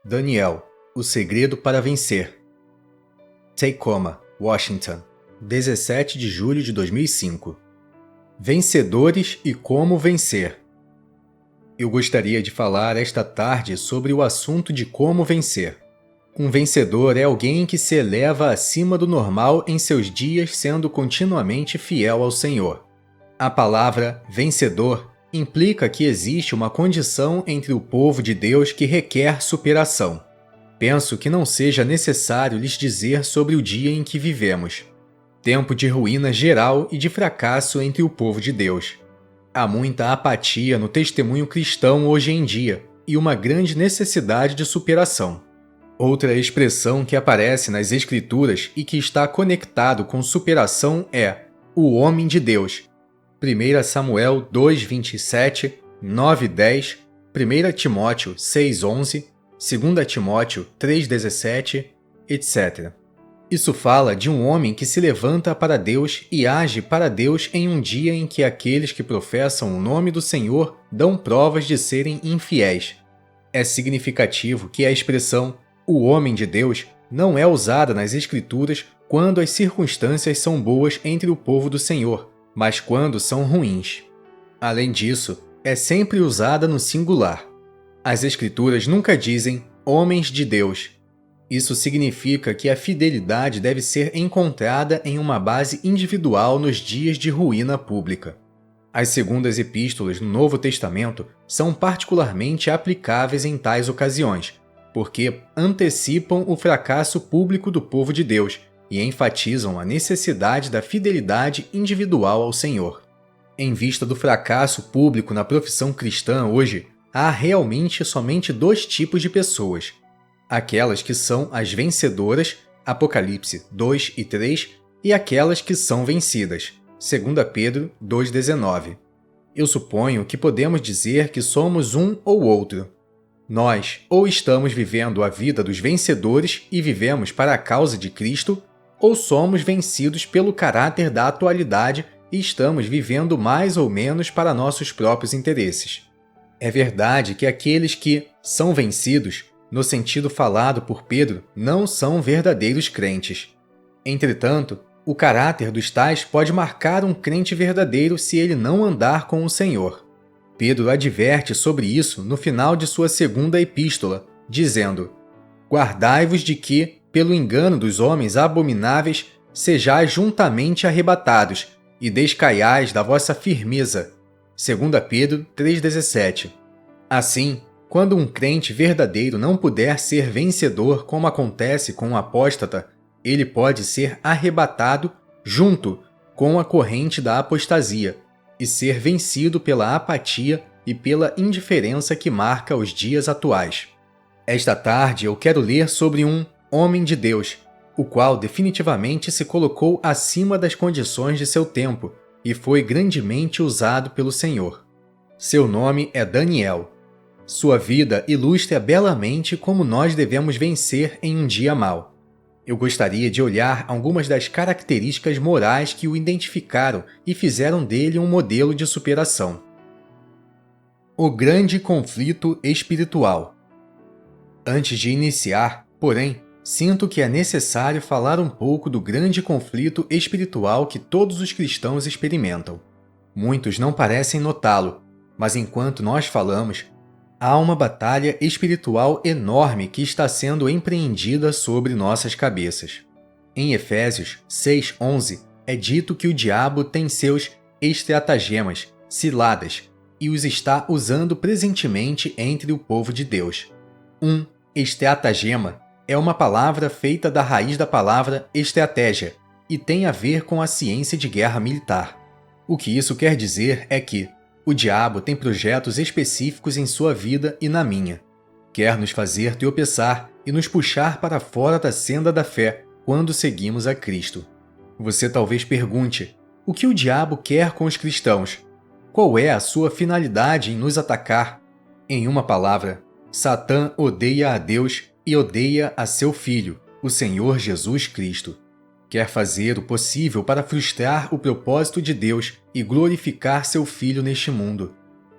Daniel, o segredo para vencer. Tacoma, Washington, 17 de julho de 2005. Vencedores e como vencer. Eu gostaria de falar esta tarde sobre o assunto de como vencer. Um vencedor é alguém que se eleva acima do normal em seus dias, sendo continuamente fiel ao Senhor. A palavra vencedor implica que existe uma condição entre o povo de Deus que requer superação. Penso que não seja necessário lhes dizer sobre o dia em que vivemos. Tempo de ruína geral e de fracasso entre o povo de Deus. Há muita apatia no testemunho cristão hoje em dia e uma grande necessidade de superação. Outra expressão que aparece nas Escrituras e que está conectado com superação é o homem de Deus. 1 Samuel 2:27, 9:10, 1 Timóteo 6:11, 2 Timóteo 3:17, etc. Isso fala de um homem que se levanta para Deus e age para Deus em um dia em que aqueles que professam o nome do Senhor dão provas de serem infiéis. É significativo que a expressão "o homem de Deus" não é usada nas Escrituras quando as circunstâncias são boas entre o povo do Senhor, mas quando são ruins. Além disso, é sempre usada no singular. As Escrituras nunca dizem "homens de Deus". Isso significa que a fidelidade deve ser encontrada em uma base individual nos dias de ruína pública. As segundas epístolas no Novo Testamento são particularmente aplicáveis em tais ocasiões, porque antecipam o fracasso público do povo de Deus e enfatizam a necessidade da fidelidade individual ao Senhor. Em vista do fracasso público na profissão cristã hoje, há realmente somente dois tipos de pessoas. Aquelas que são as vencedoras, Apocalipse 2 e 3, e aquelas que são vencidas, 2 Pedro 2,19. Eu suponho que podemos dizer que somos um ou outro. Nós ou estamos vivendo a vida dos vencedores e vivemos para a causa de Cristo, ou somos vencidos pelo caráter da atualidade e estamos vivendo mais ou menos para nossos próprios interesses. É verdade que aqueles que são vencidos, no sentido falado por Pedro, não são verdadeiros crentes. Entretanto, o caráter dos tais pode marcar um crente verdadeiro se ele não andar com o Senhor. Pedro adverte sobre isso no final de sua segunda epístola, dizendo: "Guardai-vos de que, pelo engano dos homens abomináveis, sejais juntamente arrebatados, e descaiais da vossa firmeza." 2 Pedro 3,17. Assim, quando um crente verdadeiro não puder ser vencedor como acontece com um apóstata, ele pode ser arrebatado junto com a corrente da apostasia e ser vencido pela apatia e pela indiferença que marca os dias atuais. Esta tarde eu quero ler sobre um homem de Deus, o qual definitivamente se colocou acima das condições de seu tempo e foi grandemente usado pelo Senhor. Seu nome é Daniel. Sua vida ilustra belamente como nós devemos vencer em um dia mau. Eu gostaria de olhar algumas das características morais que o identificaram e fizeram dele um modelo de superação. O grande conflito espiritual. Antes de iniciar, porém, sinto que é necessário falar um pouco do grande conflito espiritual que todos os cristãos experimentam. Muitos não parecem notá-lo, mas enquanto nós falamos, há uma batalha espiritual enorme que está sendo empreendida sobre nossas cabeças. Em Efésios 6:11, é dito que o diabo tem seus estratagemas, ciladas, e os está usando presentemente entre o povo de Deus. Um estratagema é uma palavra feita da raiz da palavra estratégia e tem a ver com a ciência de guerra militar. O que isso quer dizer é que o diabo tem projetos específicos em sua vida e na minha. Quer nos fazer tropeçar e nos puxar para fora da senda da fé quando seguimos a Cristo. Você talvez pergunte: o que o diabo quer com os cristãos? Qual é a sua finalidade em nos atacar? Em uma palavra, Satã odeia a Deus e odeia a seu Filho, o Senhor Jesus Cristo. Quer fazer o possível para frustrar o propósito de Deus e glorificar seu Filho neste mundo.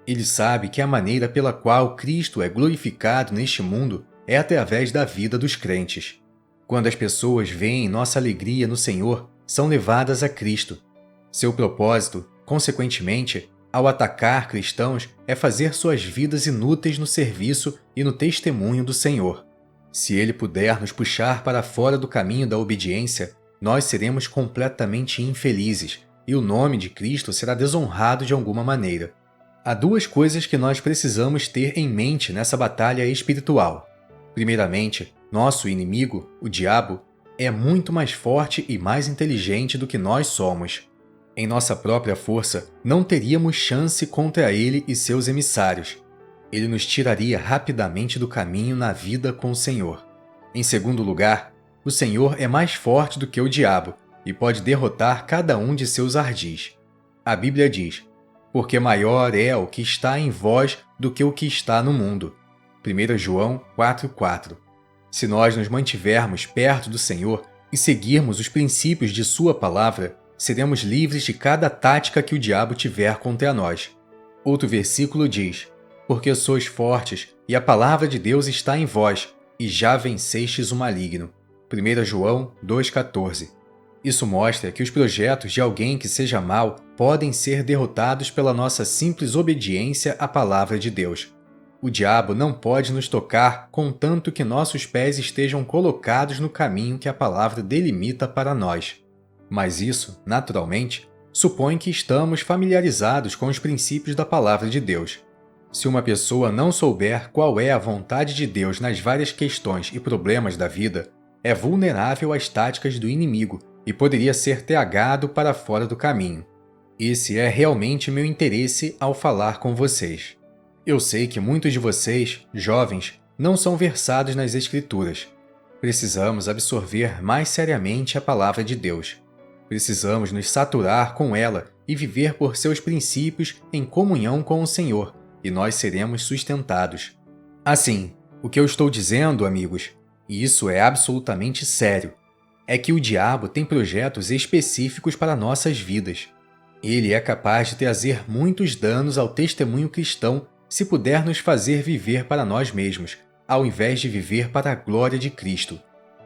Ele sabe que a maneira pela qual Cristo é glorificado neste mundo é através da vida dos crentes. Quando as pessoas veem nossa alegria no Senhor, são levadas a Cristo. Seu propósito, consequentemente, ao atacar cristãos, é fazer suas vidas inúteis no serviço e no testemunho do Senhor. Se ele puder nos puxar para fora do caminho da obediência, nós seremos completamente infelizes e o nome de Cristo será desonrado de alguma maneira. Há duas coisas que nós precisamos ter em mente nessa batalha espiritual. Primeiramente, nosso inimigo, o diabo, é muito mais forte e mais inteligente do que nós somos. Em nossa própria força, não teríamos chance contra ele e seus emissários. Ele nos tiraria rapidamente do caminho na vida com o Senhor. Em segundo lugar, o Senhor é mais forte do que o diabo e pode derrotar cada um de seus ardis. A Bíblia diz: porque maior é o que está em vós do que o que está no mundo. 1 João 4,4. Se nós nos mantivermos perto do Senhor e seguirmos os princípios de sua palavra, seremos livres de cada tática que o diabo tiver contra nós. Outro versículo diz: porque sois fortes e a palavra de Deus está em vós, e já vencestes o maligno. 1 João 2,14. Isso mostra que os projetos de alguém que seja mau podem ser derrotados pela nossa simples obediência à palavra de Deus. O diabo não pode nos tocar contanto que nossos pés estejam colocados no caminho que a palavra delimita para nós. Mas isso, naturalmente, supõe que estamos familiarizados com os princípios da palavra de Deus. Se uma pessoa não souber qual é a vontade de Deus nas várias questões e problemas da vida, é vulnerável às táticas do inimigo e poderia ser tragado para fora do caminho. Esse é realmente meu interesse ao falar com vocês. Eu sei que muitos de vocês, jovens, não são versados nas Escrituras. Precisamos absorver mais seriamente a palavra de Deus. Precisamos nos saturar com ela e viver por seus princípios em comunhão com o Senhor, e nós seremos sustentados. Assim, o que eu estou dizendo, amigos, e isso é absolutamente sério, é que o diabo tem projetos específicos para nossas vidas. Ele é capaz de trazer muitos danos ao testemunho cristão se puder nos fazer viver para nós mesmos, ao invés de viver para a glória de Cristo.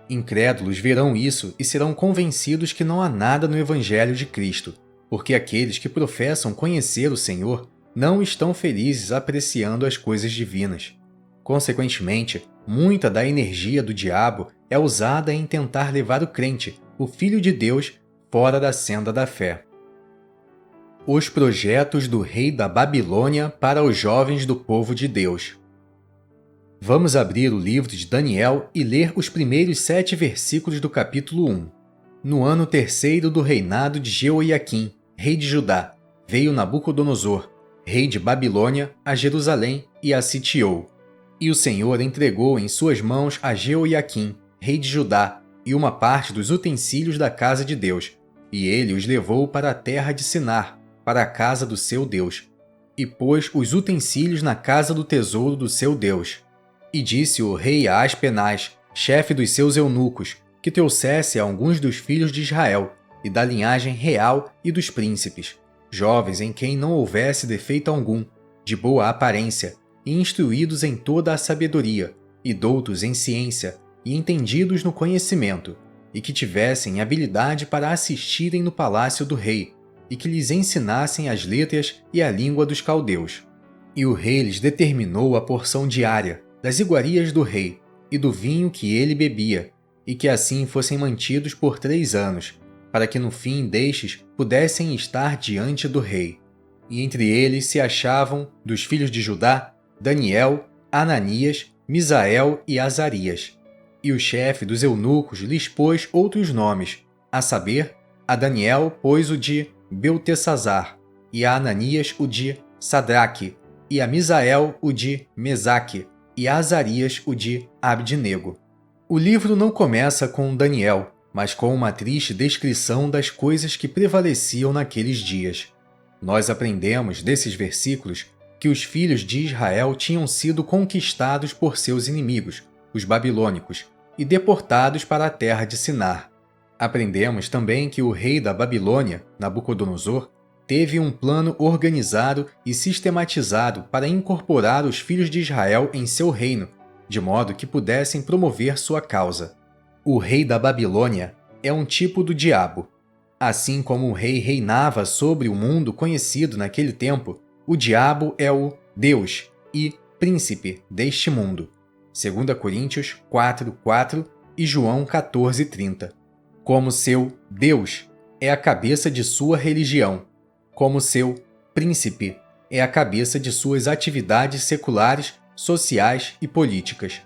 Incrédulos verão isso e serão convencidos que não há nada no Evangelho de Cristo, porque aqueles que professam conhecer o Senhor não estão felizes apreciando as coisas divinas. Consequentemente, muita da energia do diabo é usada em tentar levar o crente, o Filho de Deus, fora da senda da fé. Os projetos do rei da Babilônia para os jovens do povo de Deus. Vamos abrir o livro de Daniel e ler os primeiros 7 versículos do capítulo 1. No ano 3º do reinado de Jeoiaquim, rei de Judá, veio Nabucodonosor, rei de Babilônia, a Jerusalém e a sitiou. E o Senhor entregou em suas mãos a Jeoiaquim, rei de Judá, e uma parte dos utensílios da casa de Deus, e ele os levou para a terra de Sinar, para a casa do seu Deus, e pôs os utensílios na casa do tesouro do seu Deus. E disse o rei a Aspenaz, chefe dos seus eunucos, que trouxesse a alguns dos filhos de Israel, e da linhagem real e dos príncipes, jovens em quem não houvesse defeito algum, de boa aparência, e instruídos em toda a sabedoria, e doutos em ciência, e entendidos no conhecimento, e que tivessem habilidade para assistirem no palácio do rei, e que lhes ensinassem as letras e a língua dos caldeus. E o rei lhes determinou a porção diária, das iguarias do rei, e do vinho que ele bebia, e que assim fossem mantidos por 3 anos, para que no fim destes pudessem estar diante do rei. E entre eles se achavam, dos filhos de Judá, Daniel, Ananias, Misael e Azarias. E o chefe dos eunucos lhes pôs outros nomes, a saber, a Daniel pôs o de Beltesazar, e a Ananias o de Sadraque, e a Misael o de Mesaque, e a Azarias o de Abdenego. O livro não começa com Daniel, mas com uma triste descrição das coisas que prevaleciam naqueles dias. Nós aprendemos desses versículos que os filhos de Israel tinham sido conquistados por seus inimigos, os babilônicos, e deportados para a terra de Sinar. Aprendemos também que o rei da Babilônia, Nabucodonosor, teve um plano organizado e sistematizado para incorporar os filhos de Israel em seu reino de modo que pudessem promover sua causa. O rei da Babilônia é um tipo do diabo. Assim como o rei reinava sobre o mundo conhecido naquele tempo, o diabo é o Deus e príncipe deste mundo. 2 Coríntios 4:4 e João 14:30. Como seu Deus é a cabeça de sua religião, como seu príncipe é a cabeça de suas atividades seculares, sociais e políticas.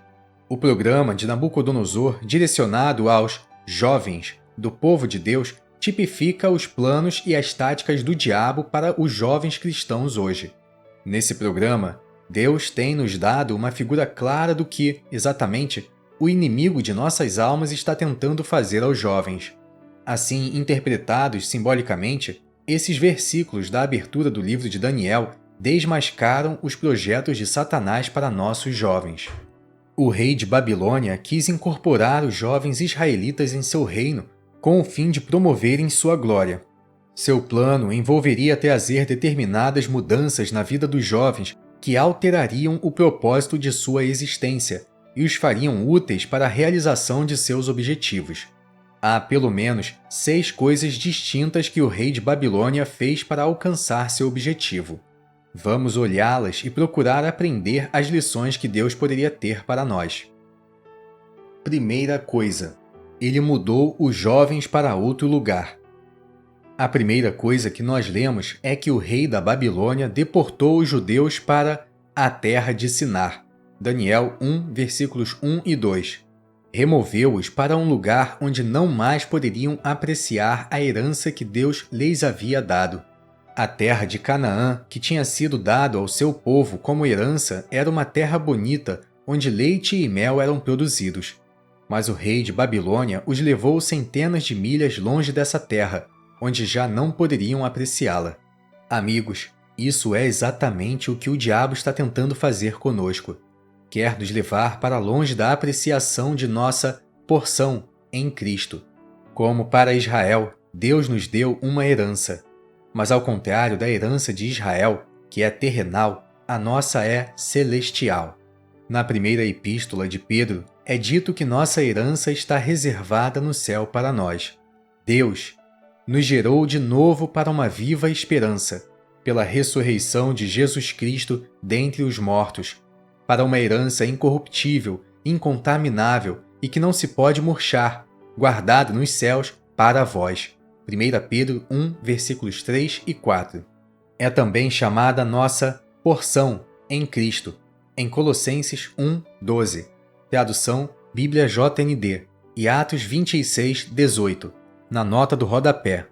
O programa de Nabucodonosor, direcionado aos jovens do povo de Deus, tipifica os planos e as táticas do diabo para os jovens cristãos hoje. Nesse programa, Deus tem nos dado uma figura clara do que, exatamente, o inimigo de nossas almas está tentando fazer aos jovens. Assim, interpretados simbolicamente, esses versículos da abertura do livro de Daniel desmascaram os projetos de Satanás para nossos jovens. O rei de Babilônia quis incorporar os jovens israelitas em seu reino com o fim de promoverem sua glória. Seu plano envolveria trazer determinadas mudanças na vida dos jovens que alterariam o propósito de sua existência e os fariam úteis para a realização de seus objetivos. Há pelo menos 6 coisas distintas que o rei de Babilônia fez para alcançar seu objetivo. Vamos olhá-las e procurar aprender as lições que Deus poderia ter para nós. Primeira coisa: ele mudou os jovens para outro lugar. A primeira coisa que nós lemos é que o rei da Babilônia deportou os judeus para a terra de Sinar. Daniel 1, versículos 1 e 2. Removeu-os para um lugar onde não mais poderiam apreciar a herança que Deus lhes havia dado. A terra de Canaã, que tinha sido dado ao seu povo como herança, era uma terra bonita, onde leite e mel eram produzidos. Mas o rei de Babilônia os levou centenas de milhas longe dessa terra, onde já não poderiam apreciá-la. Amigos, isso é exatamente o que o diabo está tentando fazer conosco. Quer nos levar para longe da apreciação de nossa porção em Cristo. Como para Israel, Deus nos deu uma herança. Mas ao contrário da herança de Israel, que é terrenal, a nossa é celestial. Na primeira epístola de Pedro, é dito que nossa herança está reservada no céu para nós. Deus nos gerou de novo para uma viva esperança, pela ressurreição de Jesus Cristo dentre os mortos, para uma herança incorruptível, incontaminável e que não se pode murchar, guardada nos céus para vós. 1 Pedro 1, versículos 3 e 4. É também chamada nossa porção em Cristo, em Colossenses 1, 12. Tradução Bíblia JND e Atos 26, 18, na nota do rodapé.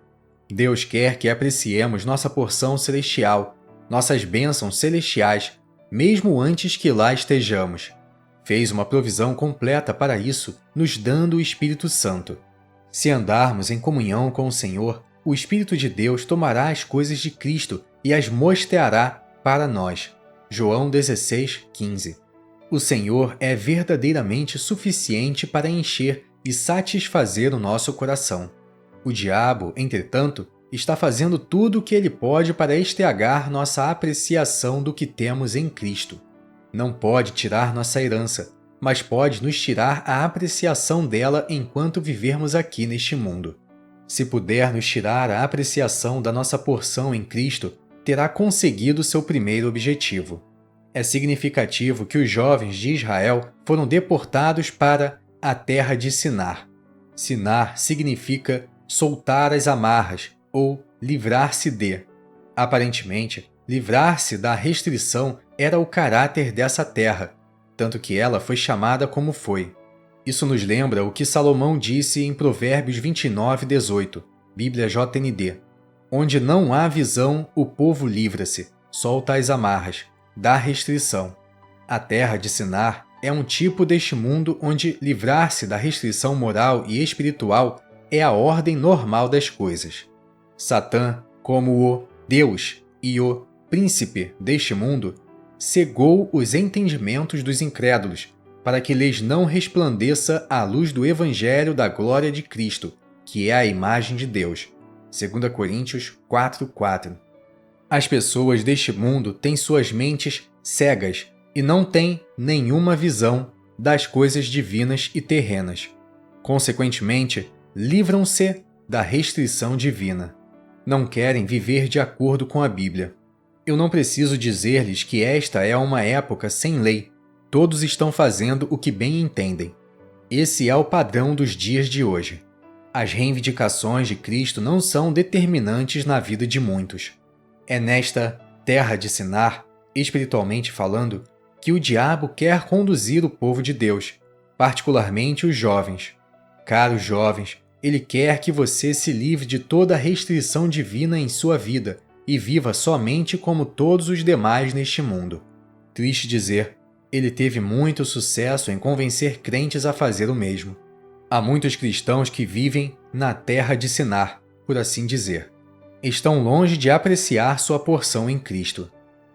Deus quer que apreciemos nossa porção celestial, nossas bênçãos celestiais, mesmo antes que lá estejamos. Fez uma provisão completa para isso, nos dando o Espírito Santo. Se andarmos em comunhão com o Senhor, o Espírito de Deus tomará as coisas de Cristo e as mostrará para nós. João 16, 15. O Senhor é verdadeiramente suficiente para encher e satisfazer o nosso coração. O diabo, entretanto, está fazendo tudo o que ele pode para estragar nossa apreciação do que temos em Cristo. Não pode tirar nossa herança, mas pode nos tirar a apreciação dela enquanto vivermos aqui neste mundo. Se puder nos tirar a apreciação da nossa porção em Cristo, terá conseguido seu primeiro objetivo. É significativo que os jovens de Israel foram deportados para a terra de Sinar. Sinar significa soltar as amarras ou livrar-se de. Aparentemente, livrar-se da restrição era o caráter dessa terra, tanto que ela foi chamada como foi. Isso nos lembra o que Salomão disse em Provérbios 29, 18, Bíblia JND. Onde não há visão, o povo livra-se, solta as amarras, da restrição. A terra de Sinar é um tipo deste mundo onde livrar-se da restrição moral e espiritual é a ordem normal das coisas. Satã, como o Deus e o príncipe deste mundo, cegou os entendimentos dos incrédulos, para que lhes não resplandeça a luz do Evangelho da glória de Cristo, que é a imagem de Deus. 2 Coríntios 4:4. As pessoas deste mundo têm suas mentes cegas e não têm nenhuma visão das coisas divinas e terrenas. Consequentemente, livram-se da restrição divina. Não querem viver de acordo com a Bíblia. Eu não preciso dizer-lhes que esta é uma época sem lei. Todos estão fazendo o que bem entendem. Esse é o padrão dos dias de hoje. As reivindicações de Cristo não são determinantes na vida de muitos. É nesta terra de Sinar, espiritualmente falando, que o diabo quer conduzir o povo de Deus, particularmente os jovens. Caros jovens, ele quer que você se livre de toda a restrição divina em sua vida e viva somente como todos os demais neste mundo. Triste dizer, ele teve muito sucesso em convencer crentes a fazer o mesmo. Há muitos cristãos que vivem na terra de Sinar, por assim dizer. Estão longe de apreciar sua porção em Cristo.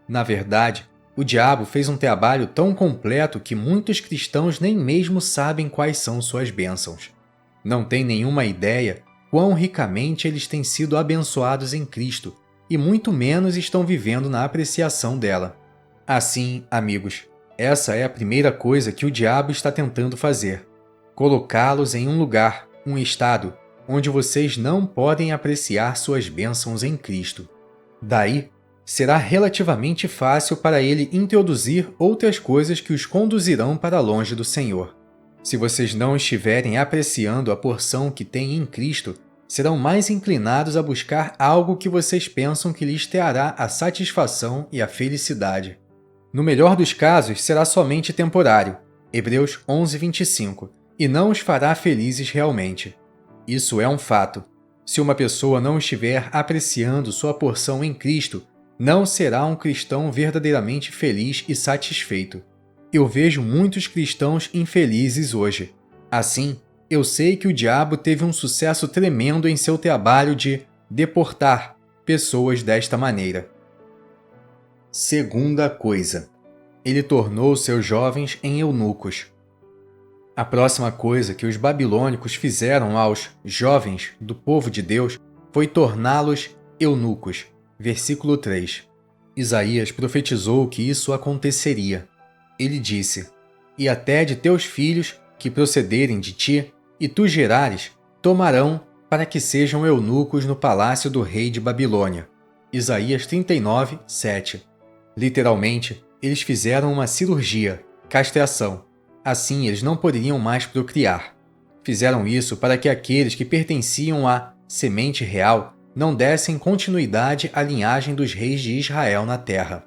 Na verdade, o diabo fez um trabalho tão completo que muitos cristãos nem mesmo sabem quais são suas bênçãos. Não têm nenhuma ideia quão ricamente eles têm sido abençoados em Cristo e muito menos estão vivendo na apreciação dela. Assim, amigos, essa é a primeira coisa que o diabo está tentando fazer: colocá-los em um lugar, um estado, onde vocês não podem apreciar suas bênçãos em Cristo. Daí, será relativamente fácil para ele introduzir outras coisas que os conduzirão para longe do Senhor. Se vocês não estiverem apreciando a porção que têm em Cristo, serão mais inclinados a buscar algo que vocês pensam que lhes trará a satisfação e a felicidade. No melhor dos casos, será somente temporário, Hebreus 11:25, e não os fará felizes realmente. Isso é um fato. Se uma pessoa não estiver apreciando sua porção em Cristo, não será um cristão verdadeiramente feliz e satisfeito. Eu vejo muitos cristãos infelizes hoje. Assim, eu sei que o diabo teve um sucesso tremendo em seu trabalho de deportar pessoas desta maneira. Segunda coisa, ele tornou seus jovens em eunucos. A próxima coisa que os babilônicos fizeram aos jovens do povo de Deus foi torná-los eunucos. Versículo 3. Isaías profetizou que isso aconteceria. Ele disse: "E até de teus filhos, que procederem de ti, e tu gerares, tomarão para que sejam eunucos no palácio do rei de Babilônia." Isaías 39, 7. Literalmente, eles fizeram uma cirurgia, castração. Assim, eles não poderiam mais procriar. Fizeram isso para que aqueles que pertenciam à semente real não dessem continuidade à linhagem dos reis de Israel na terra.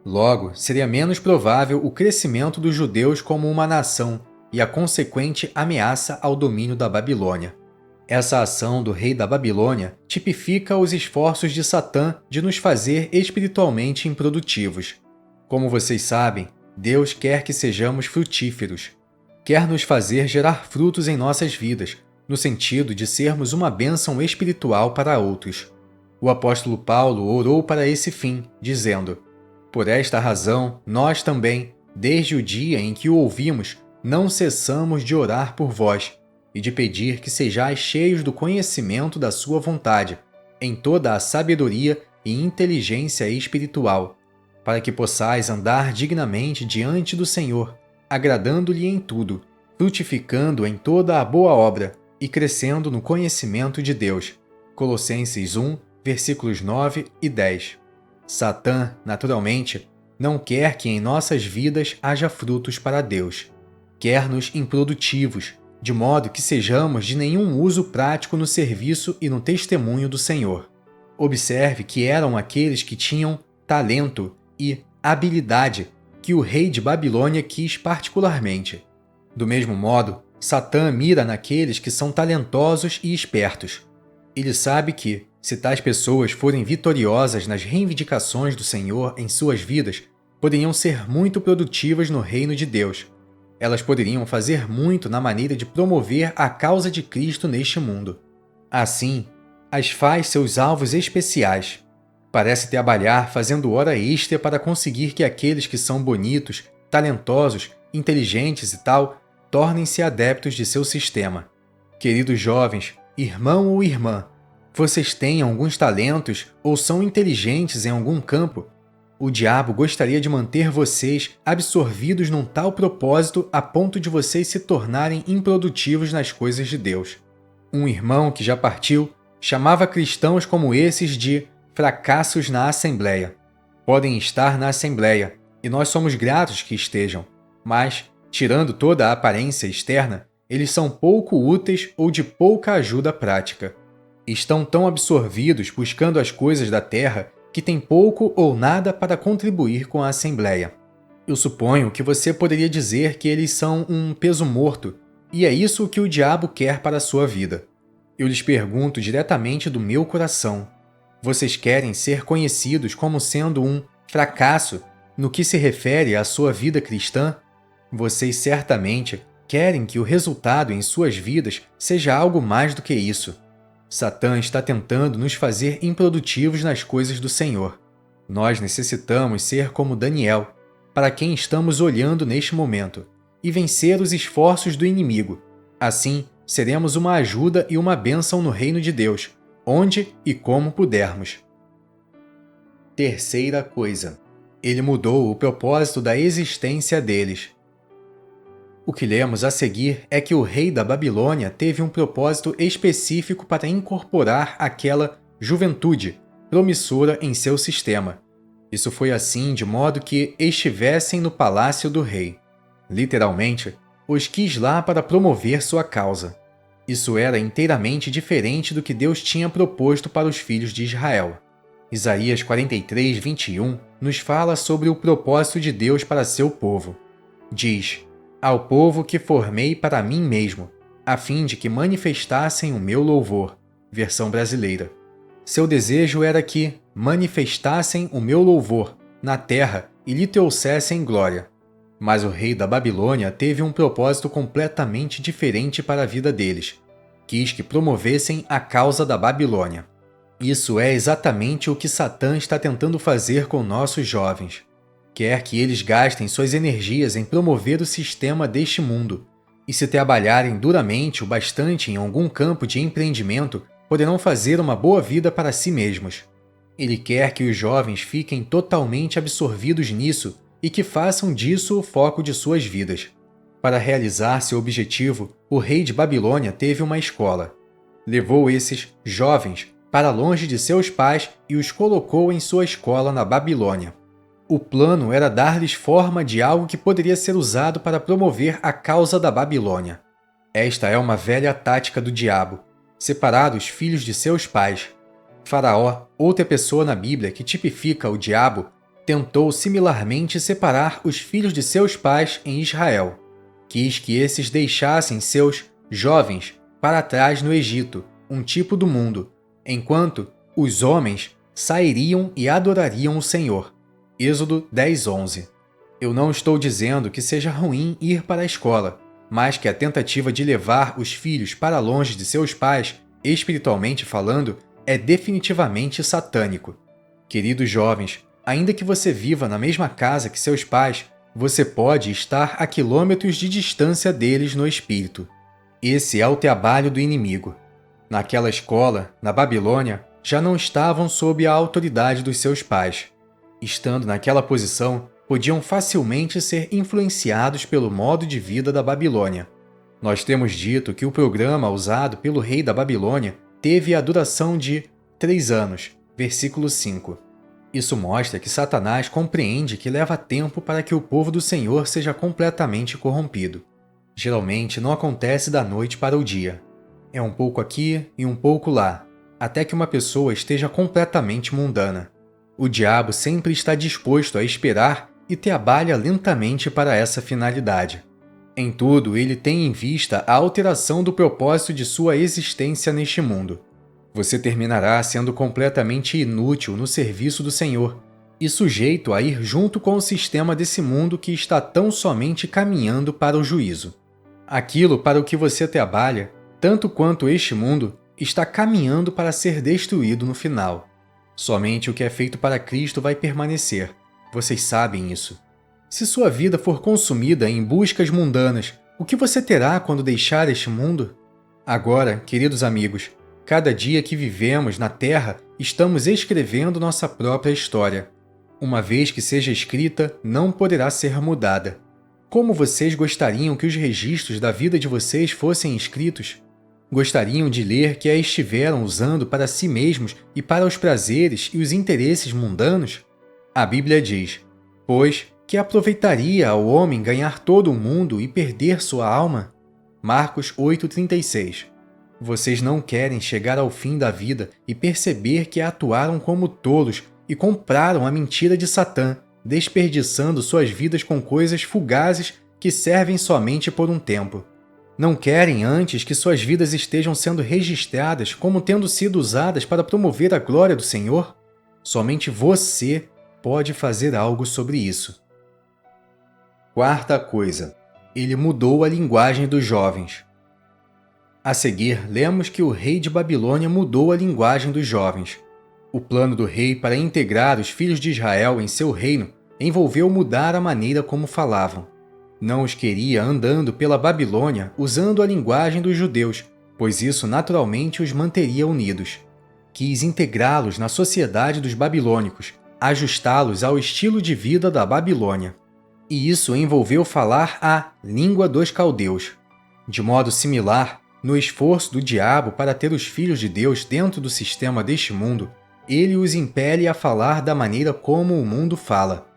Logo, seria menos provável o crescimento dos judeus como uma nação e a consequente ameaça ao domínio da Babilônia. Essa ação do rei da Babilônia tipifica os esforços de Satã de nos fazer espiritualmente improdutivos. Como vocês sabem, Deus quer que sejamos frutíferos. Quer nos fazer gerar frutos em nossas vidas, no sentido de sermos uma bênção espiritual para outros. O apóstolo Paulo orou para esse fim, dizendo: "Por esta razão, nós também, desde o dia em que o ouvimos, não cessamos de orar por vós e de pedir que sejais cheios do conhecimento da sua vontade, em toda a sabedoria e inteligência espiritual, para que possais andar dignamente diante do Senhor, agradando-lhe em tudo, frutificando em toda a boa obra e crescendo no conhecimento de Deus." Colossenses 1, versículos 9 e 10. Satã, naturalmente, não quer que em nossas vidas haja frutos para Deus. Quer-nos improdutivos, de modo que sejamos de nenhum uso prático no serviço e no testemunho do Senhor. Observe que eram aqueles que tinham talento e habilidade que o rei de Babilônia quis particularmente. Do mesmo modo, Satã mira naqueles que são talentosos e espertos. Ele sabe que, se tais pessoas forem vitoriosas nas reivindicações do Senhor em suas vidas, poderiam ser muito produtivas no reino de Deus. Elas poderiam fazer muito na maneira de promover a causa de Cristo neste mundo. Assim, as faz seus alvos especiais. Parece trabalhar fazendo hora extra para conseguir que aqueles que são bonitos, talentosos, inteligentes e tal, tornem-se adeptos de seu sistema. Queridos jovens, irmão ou irmã, vocês têm alguns talentos ou são inteligentes em algum campo? O diabo gostaria de manter vocês absorvidos num tal propósito a ponto de vocês se tornarem improdutivos nas coisas de Deus. Um irmão que já partiu chamava cristãos como esses de fracassos na Assembleia. Podem estar na Assembleia, e nós somos gratos que estejam, mas, tirando toda a aparência externa, eles são pouco úteis ou de pouca ajuda prática. Estão tão absorvidos buscando as coisas da terra que têm pouco ou nada para contribuir com a Assembleia. Eu suponho que você poderia dizer que eles são um peso morto, e é isso que o diabo quer para a sua vida. Eu lhes pergunto diretamente do meu coração: vocês querem ser conhecidos como sendo um fracasso no que se refere à sua vida cristã? Vocês certamente querem que o resultado em suas vidas seja algo mais do que isso. Satã está tentando nos fazer improdutivos nas coisas do Senhor. Nós necessitamos ser como Daniel, para quem estamos olhando neste momento, e vencer os esforços do inimigo. Assim, seremos uma ajuda e uma bênção no reino de Deus, onde e como pudermos. Terceira coisa: ele mudou o propósito da existência deles. O que lemos a seguir é que o rei da Babilônia teve um propósito específico para incorporar aquela juventude promissora em seu sistema. Isso foi assim de modo que estivessem no palácio do rei. Literalmente, os quis lá para promover sua causa. Isso era inteiramente diferente do que Deus tinha proposto para os filhos de Israel. Isaías 43, 21 nos fala sobre o propósito de Deus para seu povo. Diz: ao povo que formei para mim mesmo, a fim de que manifestassem o meu louvor. Versão brasileira. Seu desejo era que manifestassem o meu louvor na terra e lhe trouxessem glória. Mas o rei da Babilônia teve um propósito completamente diferente para a vida deles. Quis que promovessem a causa da Babilônia. Isso é exatamente o que Satã está tentando fazer com nossos jovens. Quer que eles gastem suas energias em promover o sistema deste mundo, e se trabalharem duramente o bastante em algum campo de empreendimento, poderão fazer uma boa vida para si mesmos. Ele quer que os jovens fiquem totalmente absorvidos nisso e que façam disso o foco de suas vidas. Para realizar seu objetivo, o rei de Babilônia teve uma escola. Levou esses jovens para longe de seus pais e os colocou em sua escola na Babilônia. O plano era dar-lhes forma de algo que poderia ser usado para promover a causa da Babilônia. Esta é uma velha tática do diabo: separar os filhos de seus pais. Faraó, outra pessoa na Bíblia que tipifica o diabo, tentou similarmente separar os filhos de seus pais em Israel. Quis que esses deixassem seus jovens para trás no Egito, um tipo do mundo, enquanto os homens sairiam e adorariam o Senhor. Êxodo 10:11. Eu não estou dizendo que seja ruim ir para a escola, mas que a tentativa de levar os filhos para longe de seus pais, espiritualmente falando, é definitivamente satânico. Queridos jovens, ainda que você viva na mesma casa que seus pais, você pode estar a quilômetros de distância deles no espírito. Esse é o trabalho do inimigo. Naquela escola, na Babilônia, já não estavam sob a autoridade dos seus pais. Estando naquela posição, podiam facilmente ser influenciados pelo modo de vida da Babilônia. Nós temos dito que o programa usado pelo rei da Babilônia teve a duração de 3 anos, versículo 5. Isso mostra que Satanás compreende que leva tempo para que o povo do Senhor seja completamente corrompido. Geralmente não acontece da noite para o dia. É um pouco aqui e um pouco lá, até que uma pessoa esteja completamente mundana. O diabo sempre está disposto a esperar e trabalha lentamente para essa finalidade. Em tudo, ele tem em vista a alteração do propósito de sua existência neste mundo. Você terminará sendo completamente inútil no serviço do Senhor e sujeito a ir junto com o sistema desse mundo que está tão somente caminhando para o juízo. Aquilo para o que você trabalha, tanto quanto este mundo, está caminhando para ser destruído no final. Somente o que é feito para Cristo vai permanecer. Vocês sabem isso. Se sua vida for consumida em buscas mundanas, o que você terá quando deixar este mundo? Agora, queridos amigos, cada dia que vivemos na Terra, estamos escrevendo nossa própria história. uma vez que seja escrita, não poderá ser mudada. Como vocês gostariam que os registros da vida de vocês fossem escritos? Gostariam de ler que a estiveram usando para si mesmos e para os prazeres e os interesses mundanos? A Bíblia diz: pois, que aproveitaria ao homem ganhar todo o mundo e perder sua alma? Marcos 8,36. Vocês não querem chegar ao fim da vida e perceber que atuaram como tolos e compraram a mentira de Satã, desperdiçando suas vidas com coisas fugazes que servem somente por um tempo. Não querem antes que suas vidas estejam sendo registradas como tendo sido usadas para promover a glória do Senhor? Somente você pode fazer algo sobre isso. Quarta coisa, ele mudou a linguagem dos jovens. A seguir, lemos que o rei de Babilônia mudou a linguagem dos jovens. O plano do rei para integrar os filhos de Israel em seu reino envolveu mudar a maneira como falavam. Não os queria andando pela Babilônia usando a linguagem dos judeus, pois isso naturalmente os manteria unidos. Quis integrá-los na sociedade dos babilônicos, ajustá-los ao estilo de vida da Babilônia. E isso envolveu falar a língua dos caldeus. De modo similar, no esforço do diabo para ter os filhos de Deus dentro do sistema deste mundo, ele os impele a falar da maneira como o mundo fala.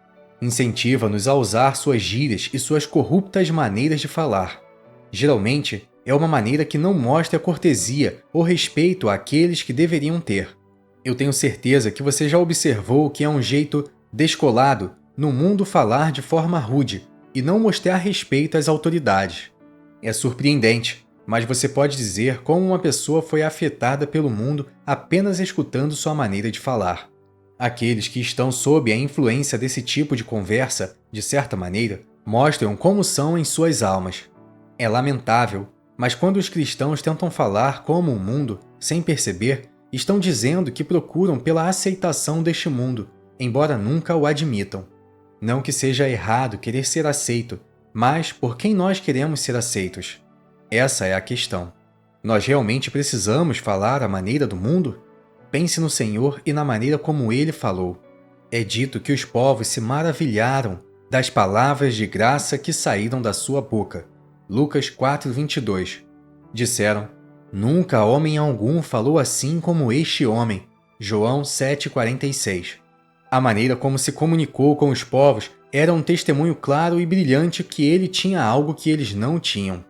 Incentiva-nos a usar suas gírias e suas corruptas maneiras de falar. Geralmente, é uma maneira que não mostra cortesia ou respeito àqueles que deveriam ter. Eu tenho certeza que você já observou que é um jeito descolado no mundo falar de forma rude e não mostrar respeito às autoridades. É surpreendente, mas você pode dizer como uma pessoa foi afetada pelo mundo apenas escutando sua maneira de falar. Aqueles que estão sob a influência desse tipo de conversa, de certa maneira, mostram como são em suas almas. É lamentável, mas quando os cristãos tentam falar como o mundo, sem perceber, estão dizendo que procuram pela aceitação deste mundo, embora nunca o admitam. Não que seja errado querer ser aceito, mas por quem nós queremos ser aceitos? Essa é a questão. Nós realmente precisamos falar a maneira do mundo? Pense no Senhor e na maneira como Ele falou. É dito que os povos se maravilharam das palavras de graça que saíram da sua boca. Lucas 4:22. Disseram: nunca homem algum falou assim como este homem. João 7:46. A maneira como se comunicou com os povos era um testemunho claro e brilhante que ele tinha algo que eles não tinham.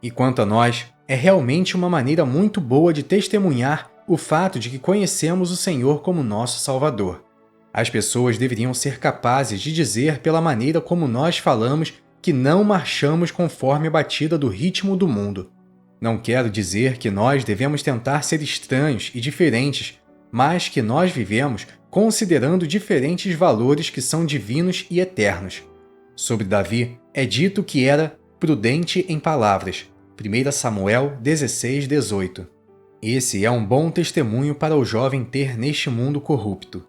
E quanto a nós, é realmente uma maneira muito boa de testemunhar o fato de que conhecemos o Senhor como nosso Salvador. As pessoas deveriam ser capazes de dizer pela maneira como nós falamos que não marchamos conforme a batida do ritmo do mundo. Não quero dizer que nós devemos tentar ser estranhos e diferentes, mas que nós vivemos considerando diferentes valores que são divinos e eternos. Sobre Davi, é dito que era prudente em palavras. 1 Samuel 16:18. Esse é um bom testemunho para o jovem ter neste mundo corrupto.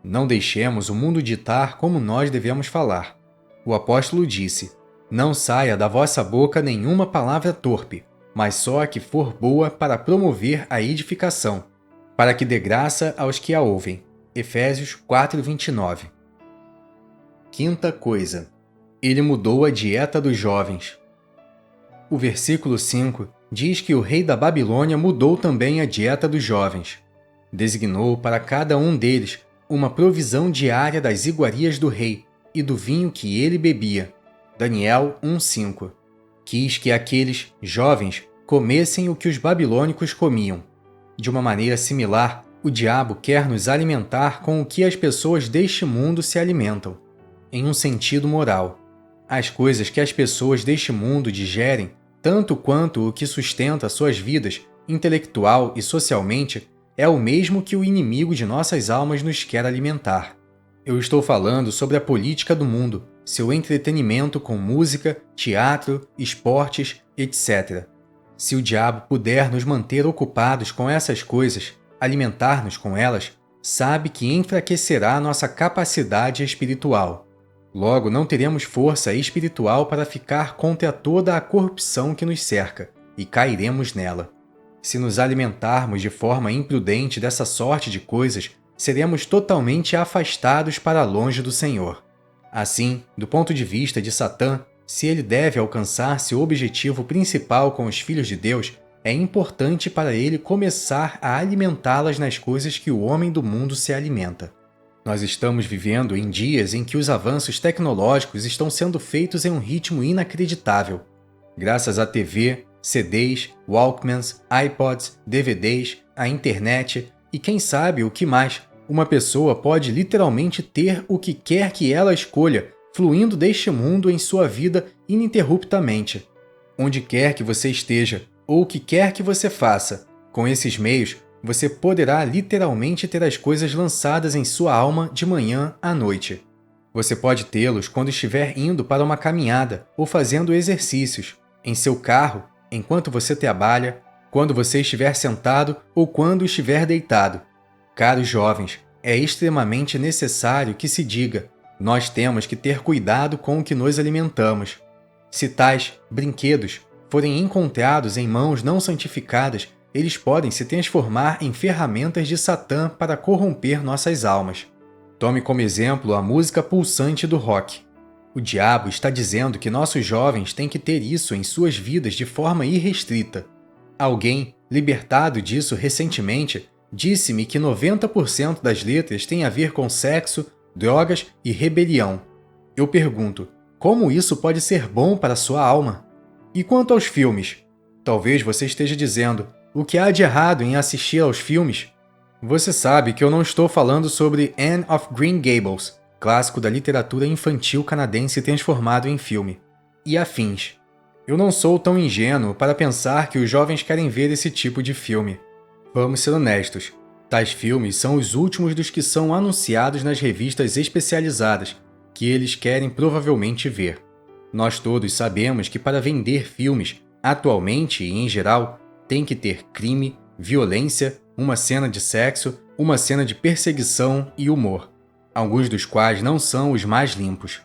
Não deixemos o mundo ditar como nós devemos falar. O apóstolo disse: não saia da vossa boca nenhuma palavra torpe, mas só a que for boa para promover a edificação, para que dê graça aos que a ouvem. Efésios 4:29. Quinta coisa, ele mudou a dieta dos jovens. O versículo 5 diz que o rei da Babilônia mudou também a dieta dos jovens. Designou para cada um deles uma provisão diária das iguarias do rei e do vinho que ele bebia. Daniel 1:5. Quis que aqueles jovens comessem o que os babilônicos comiam. De uma maneira similar, o diabo quer nos alimentar com o que as pessoas deste mundo se alimentam, em um sentido moral. As coisas que as pessoas deste mundo digerem, tanto quanto o que sustenta suas vidas, intelectual e socialmente, é o mesmo que o inimigo de nossas almas nos quer alimentar. Eu estou falando sobre a política do mundo, seu entretenimento com música, teatro, esportes, etc. Se o diabo puder nos manter ocupados com essas coisas, alimentar-nos com elas, sabe que enfraquecerá nossa capacidade espiritual. Logo, não teremos força espiritual para ficar contra toda a corrupção que nos cerca, e cairemos nela. Se nos alimentarmos de forma imprudente dessa sorte de coisas, seremos totalmente afastados para longe do Senhor. Assim, do ponto de vista de Satã, se ele deve alcançar seu objetivo principal com os filhos de Deus, é importante para ele começar a alimentá-las nas coisas que o homem do mundo se alimenta. Nós estamos vivendo em dias em que os avanços tecnológicos estão sendo feitos em um ritmo inacreditável. Graças à TV, CDs, Walkmans, iPods, DVDs, à internet e quem sabe o que mais, uma pessoa pode literalmente ter o que quer que ela escolha, fluindo deste mundo em sua vida ininterruptamente. Onde quer que você esteja, ou o que quer que você faça, com esses meios, você poderá literalmente ter as coisas lançadas em sua alma de manhã à noite. Você pode tê-los quando estiver indo para uma caminhada ou fazendo exercícios, em seu carro, enquanto você trabalha, quando você estiver sentado ou quando estiver deitado. Caros jovens, é extremamente necessário que se diga: nós temos que ter cuidado com o que nos alimentamos. Se tais brinquedos forem encontrados em mãos não santificadas, eles podem se transformar em ferramentas de Satã para corromper nossas almas. Tome como exemplo a música pulsante do rock. O diabo está dizendo que nossos jovens têm que ter isso em suas vidas de forma irrestrita. Alguém, libertado disso recentemente, disse-me que 90% das letras têm a ver com sexo, drogas e rebelião. Eu pergunto, como isso pode ser bom para sua alma? E quanto aos filmes? Talvez você esteja dizendo, o que há de errado em assistir aos filmes? Você sabe que eu não estou falando sobre Anne of Green Gables, clássico da literatura infantil canadense transformado em filme, e afins. Eu não sou tão ingênuo para pensar que os jovens querem ver esse tipo de filme. Vamos ser honestos, tais filmes são os últimos dos que são anunciados nas revistas especializadas, que eles querem provavelmente ver. Nós todos sabemos que para vender filmes, atualmente e em geral, tem que ter crime, violência, uma cena de sexo, uma cena de perseguição e humor, alguns dos quais não são os mais limpos.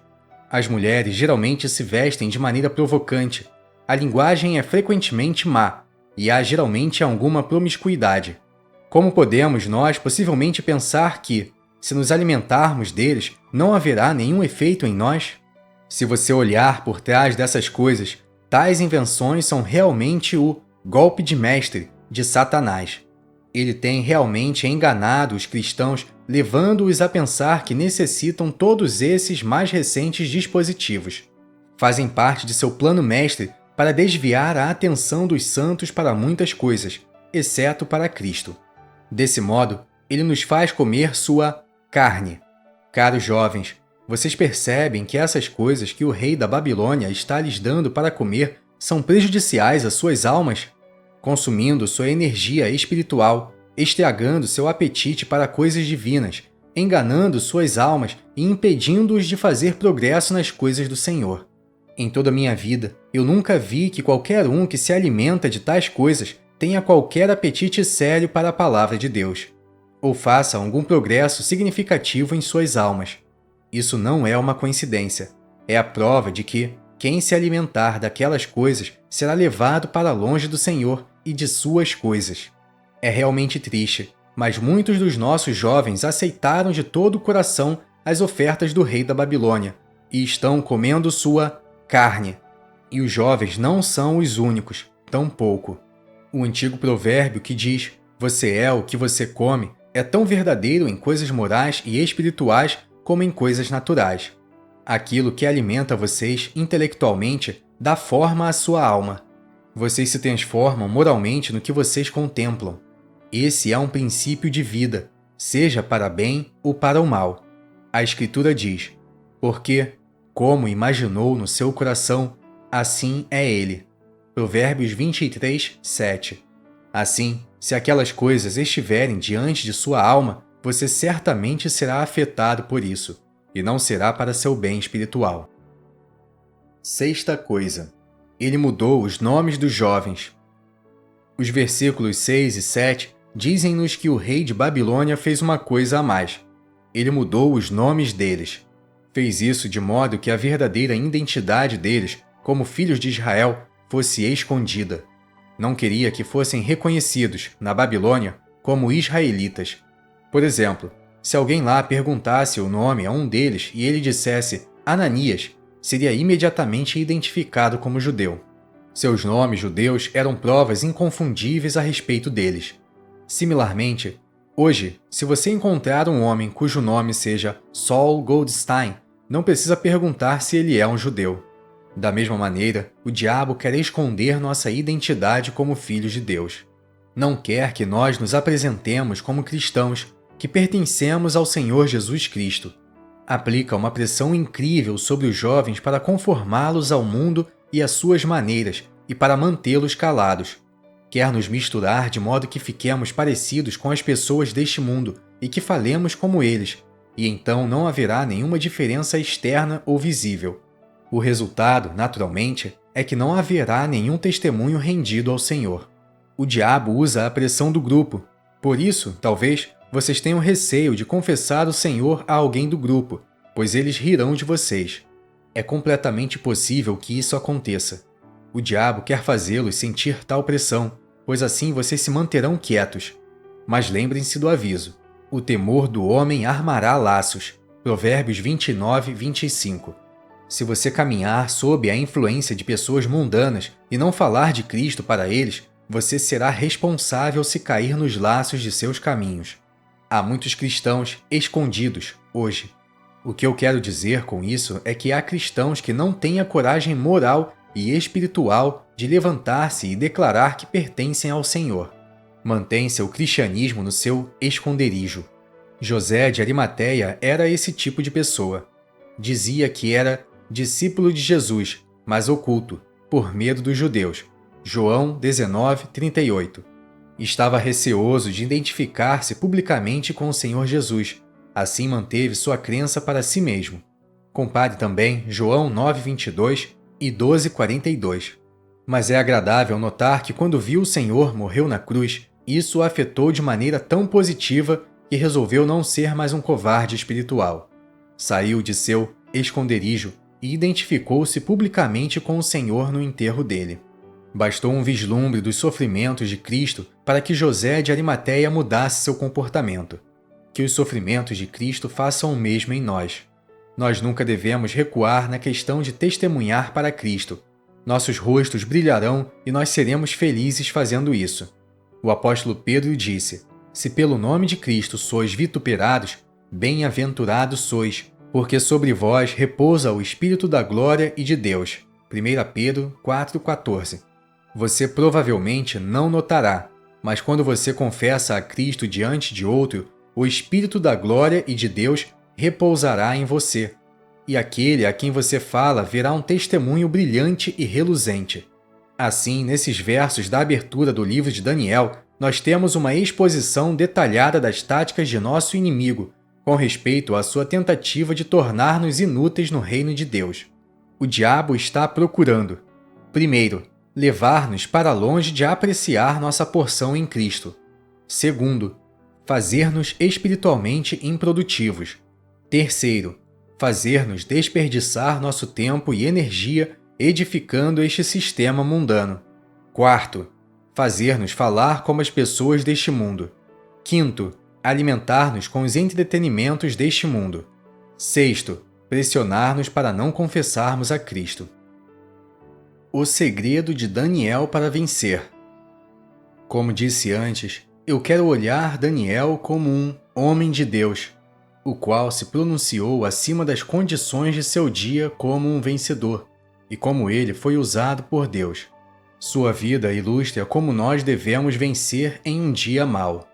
As mulheres geralmente se vestem de maneira provocante, a linguagem é frequentemente má e há geralmente alguma promiscuidade. Como podemos nós possivelmente pensar que, se nos alimentarmos deles, não haverá nenhum efeito em nós? Se você olhar por trás dessas coisas, tais invenções são realmente o golpe de mestre de Satanás. Ele tem realmente enganado os cristãos, levando-os a pensar que necessitam todos esses mais recentes dispositivos. Fazem parte de seu plano mestre para desviar a atenção dos santos para muitas coisas, exceto para Cristo. Desse modo, ele nos faz comer sua carne. Caros jovens, vocês percebem que essas coisas que o rei da Babilônia está lhes dando para comer são prejudiciais às suas almas? Consumindo sua energia espiritual, estragando seu apetite para coisas divinas, enganando suas almas e impedindo-os de fazer progresso nas coisas do Senhor. Em toda a minha vida, eu nunca vi que qualquer um que se alimenta de tais coisas tenha qualquer apetite sério para a palavra de Deus, ou faça algum progresso significativo em suas almas. Isso não é uma coincidência. É a prova de que quem se alimentar daquelas coisas será levado para longe do Senhor e de suas coisas. É realmente triste, mas muitos dos nossos jovens aceitaram de todo o coração as ofertas do rei da Babilônia e estão comendo sua carne. E os jovens não são os únicos, tampouco. O antigo provérbio que diz, você é o que você come, é tão verdadeiro em coisas morais e espirituais como em coisas naturais. Aquilo que alimenta vocês intelectualmente dá forma à sua alma. Vocês se transformam moralmente no que vocês contemplam. Esse é um princípio de vida, seja para bem ou para o mal. A Escritura diz, porque, como imaginou no seu coração, assim é ele. Provérbios 23, 7. Assim, se aquelas coisas estiverem diante de sua alma, você certamente será afetado por isso, e não será para seu bem espiritual. Sexta coisa. Ele mudou os nomes dos jovens. Os versículos 6 e 7 dizem-nos que o rei de Babilônia fez uma coisa a mais. Ele mudou os nomes deles. Fez isso de modo que a verdadeira identidade deles, como filhos de Israel, fosse escondida. Não queria que fossem reconhecidos, na Babilônia, como israelitas. Por exemplo, Se alguém lá perguntasse o nome a um deles e ele dissesse Ananias, seria imediatamente identificado como judeu. Seus nomes judeus eram provas inconfundíveis a respeito deles. Similarmente, hoje, se você encontrar um homem cujo nome seja Saul Goldstein, não precisa perguntar se ele é um judeu. Da mesma maneira, o diabo quer esconder nossa identidade como filhos de Deus. Não quer que nós nos apresentemos como cristãos, que pertencemos ao Senhor Jesus Cristo. Aplica uma pressão incrível sobre os jovens para conformá-los ao mundo e às suas maneiras e para mantê-los calados. Quer nos misturar de modo que fiquemos parecidos com as pessoas deste mundo e que falemos como eles, e então não haverá nenhuma diferença externa ou visível. O resultado, naturalmente, é que não haverá nenhum testemunho rendido ao Senhor. O diabo usa a pressão do grupo. Por isso, talvez, vocês tenham receio de confessar o Senhor a alguém do grupo, pois eles rirão de vocês. É completamente possível que isso aconteça. O diabo quer fazê-los sentir tal pressão, pois assim vocês se manterão quietos. Mas lembrem-se do aviso. O temor do homem armará laços. Provérbios 29, 25. Se você caminhar sob a influência de pessoas mundanas e não falar de Cristo para eles, você será responsável se cair nos laços de seus caminhos. Há muitos cristãos escondidos hoje. O que eu quero dizer com isso é que há cristãos que não têm a coragem moral e espiritual de levantar-se e declarar que pertencem ao Senhor. Mantém seu cristianismo no seu esconderijo. José de Arimateia era esse tipo de pessoa. Dizia que era discípulo de Jesus, mas oculto, por medo dos judeus. João 19, 38. Estava receoso de identificar-se publicamente com o Senhor Jesus. Assim manteve sua crença para si mesmo. Compare também João 9, 22 e 12, 42. Mas é agradável notar que quando viu o Senhor morreu na cruz, isso o afetou de maneira tão positiva que resolveu não ser mais um covarde espiritual. Saiu de seu esconderijo e identificou-se publicamente com o Senhor no enterro dele. Bastou um vislumbre dos sofrimentos de Cristo para que José de Arimateia mudasse seu comportamento. Que os sofrimentos de Cristo façam o mesmo em nós. Nós nunca devemos recuar na questão de testemunhar para Cristo. Nossos rostos brilharão e nós seremos felizes fazendo isso. O apóstolo Pedro disse: Se pelo nome de Cristo sois vituperados, bem-aventurados sois, porque sobre vós repousa o Espírito da glória e de Deus. 1 Pedro 4,14. Você provavelmente não notará, mas quando você confessa a Cristo diante de outro, o Espírito da glória e de Deus repousará em você. E aquele a quem você fala verá um testemunho brilhante e reluzente. Assim, nesses versos da abertura do livro de Daniel, nós temos uma exposição detalhada das táticas de nosso inimigo, com respeito à sua tentativa de tornar-nos inúteis no reino de Deus. O diabo está procurando, primeiro, levar-nos para longe de apreciar nossa porção em Cristo. Segundo, fazer-nos espiritualmente improdutivos. Terceiro, fazer-nos desperdiçar nosso tempo e energia edificando este sistema mundano. Quarto, fazer-nos falar como as pessoas deste mundo. Quinto, alimentar-nos com os entretenimentos deste mundo. Sexto, pressionar-nos para não confessarmos a Cristo. O segredo de Daniel para vencer. Como disse antes, eu quero olhar Daniel como um homem de Deus, o qual se pronunciou acima das condições de seu dia como um vencedor, e como ele foi usado por Deus. Sua vida ilustra como nós devemos vencer em um dia mau.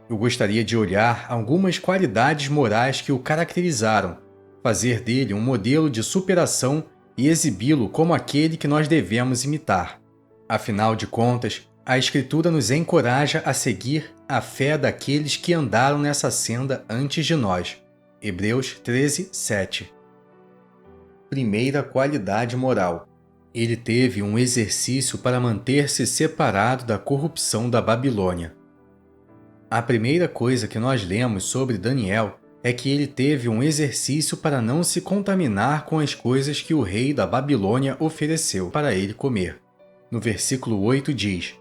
Eu gostaria de olhar algumas qualidades morais que o caracterizaram, fazer dele um modelo de superação e exibi-lo como aquele que nós devemos imitar. Afinal de contas, a Escritura nos encoraja a seguir a fé daqueles que andaram nessa senda antes de nós. Hebreus 13, 7. Primeira qualidade moral. Ele teve um exercício para manter-se separado da corrupção da Babilônia. A primeira coisa que nós lemos sobre Daniel é que ele teve um exercício para não se contaminar com as coisas que o rei da Babilônia ofereceu para ele comer. No versículo 8 diz: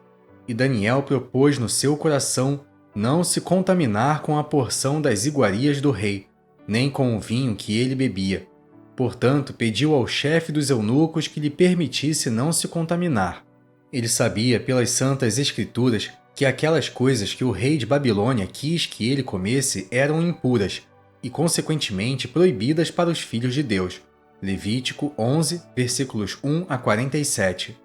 E Daniel propôs no seu coração não se contaminar com a porção das iguarias do rei, nem com o vinho que ele bebia. Portanto, pediu ao chefe dos eunucos que lhe permitisse não se contaminar. Ele sabia pelas santas escrituras que aquelas coisas que o rei de Babilônia quis que ele comesse eram impuras e, consequentemente, proibidas para os filhos de Deus. Levítico 11, versículos 1 a 47.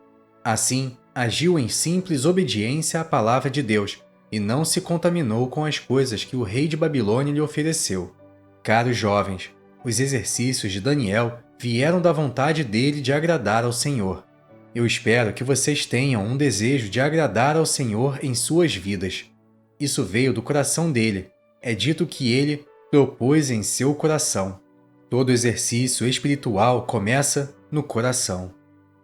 Assim, agiu em simples obediência à palavra de Deus e não se contaminou com as coisas que o rei de Babilônia lhe ofereceu. Caros jovens, os exercícios de Daniel vieram da vontade dele de agradar ao Senhor. Eu espero que vocês tenham um desejo de agradar ao Senhor em suas vidas. Isso veio do coração dele. É dito que ele propôs em seu coração. Todo exercício espiritual começa no coração.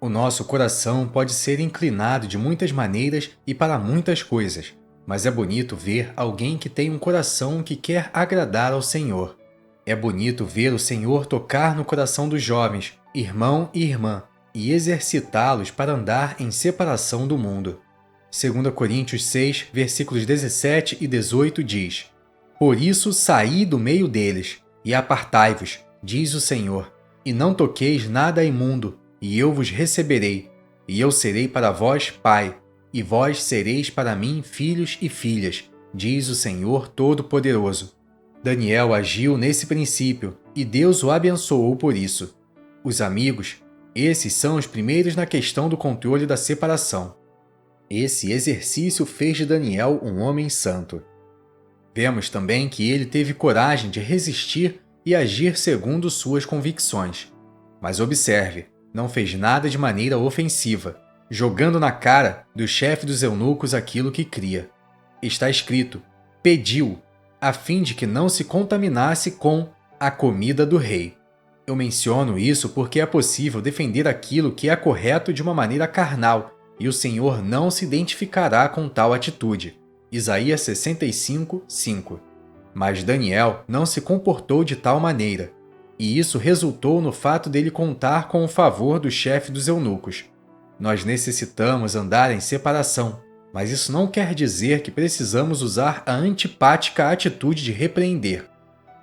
O nosso coração pode ser inclinado de muitas maneiras e para muitas coisas, mas é bonito ver alguém que tem um coração que quer agradar ao Senhor. É bonito ver o Senhor tocar no coração dos jovens, irmão e irmã, e exercitá-los para andar em separação do mundo. 2 Coríntios 6, versículos 17 e 18 diz: Por isso saí do meio deles, e apartai-vos, diz o Senhor, e não toqueis nada imundo, e eu vos receberei, e eu serei para vós pai, e vós sereis para mim filhos e filhas, diz o Senhor Todo-Poderoso. Daniel agiu nesse princípio, e Deus o abençoou por isso. Os amigos, esses são os primeiros na questão do controle da separação. Esse exercício fez de Daniel um homem santo. Vemos também que ele teve coragem de resistir e agir segundo suas convicções. Mas observe, não fez nada de maneira ofensiva, jogando na cara do chefe dos eunucos aquilo que cria. Está escrito, pediu, a fim de que não se contaminasse com a comida do rei. Eu menciono isso porque é possível defender aquilo que é correto de uma maneira carnal, e o Senhor não se identificará com tal atitude. Isaías 65, 5. Mas Daniel não se comportou de tal maneira, e isso resultou no fato dele contar com o favor do chefe dos eunucos. Nós necessitamos andar em separação, mas isso não quer dizer que precisamos usar a antipática atitude de repreender.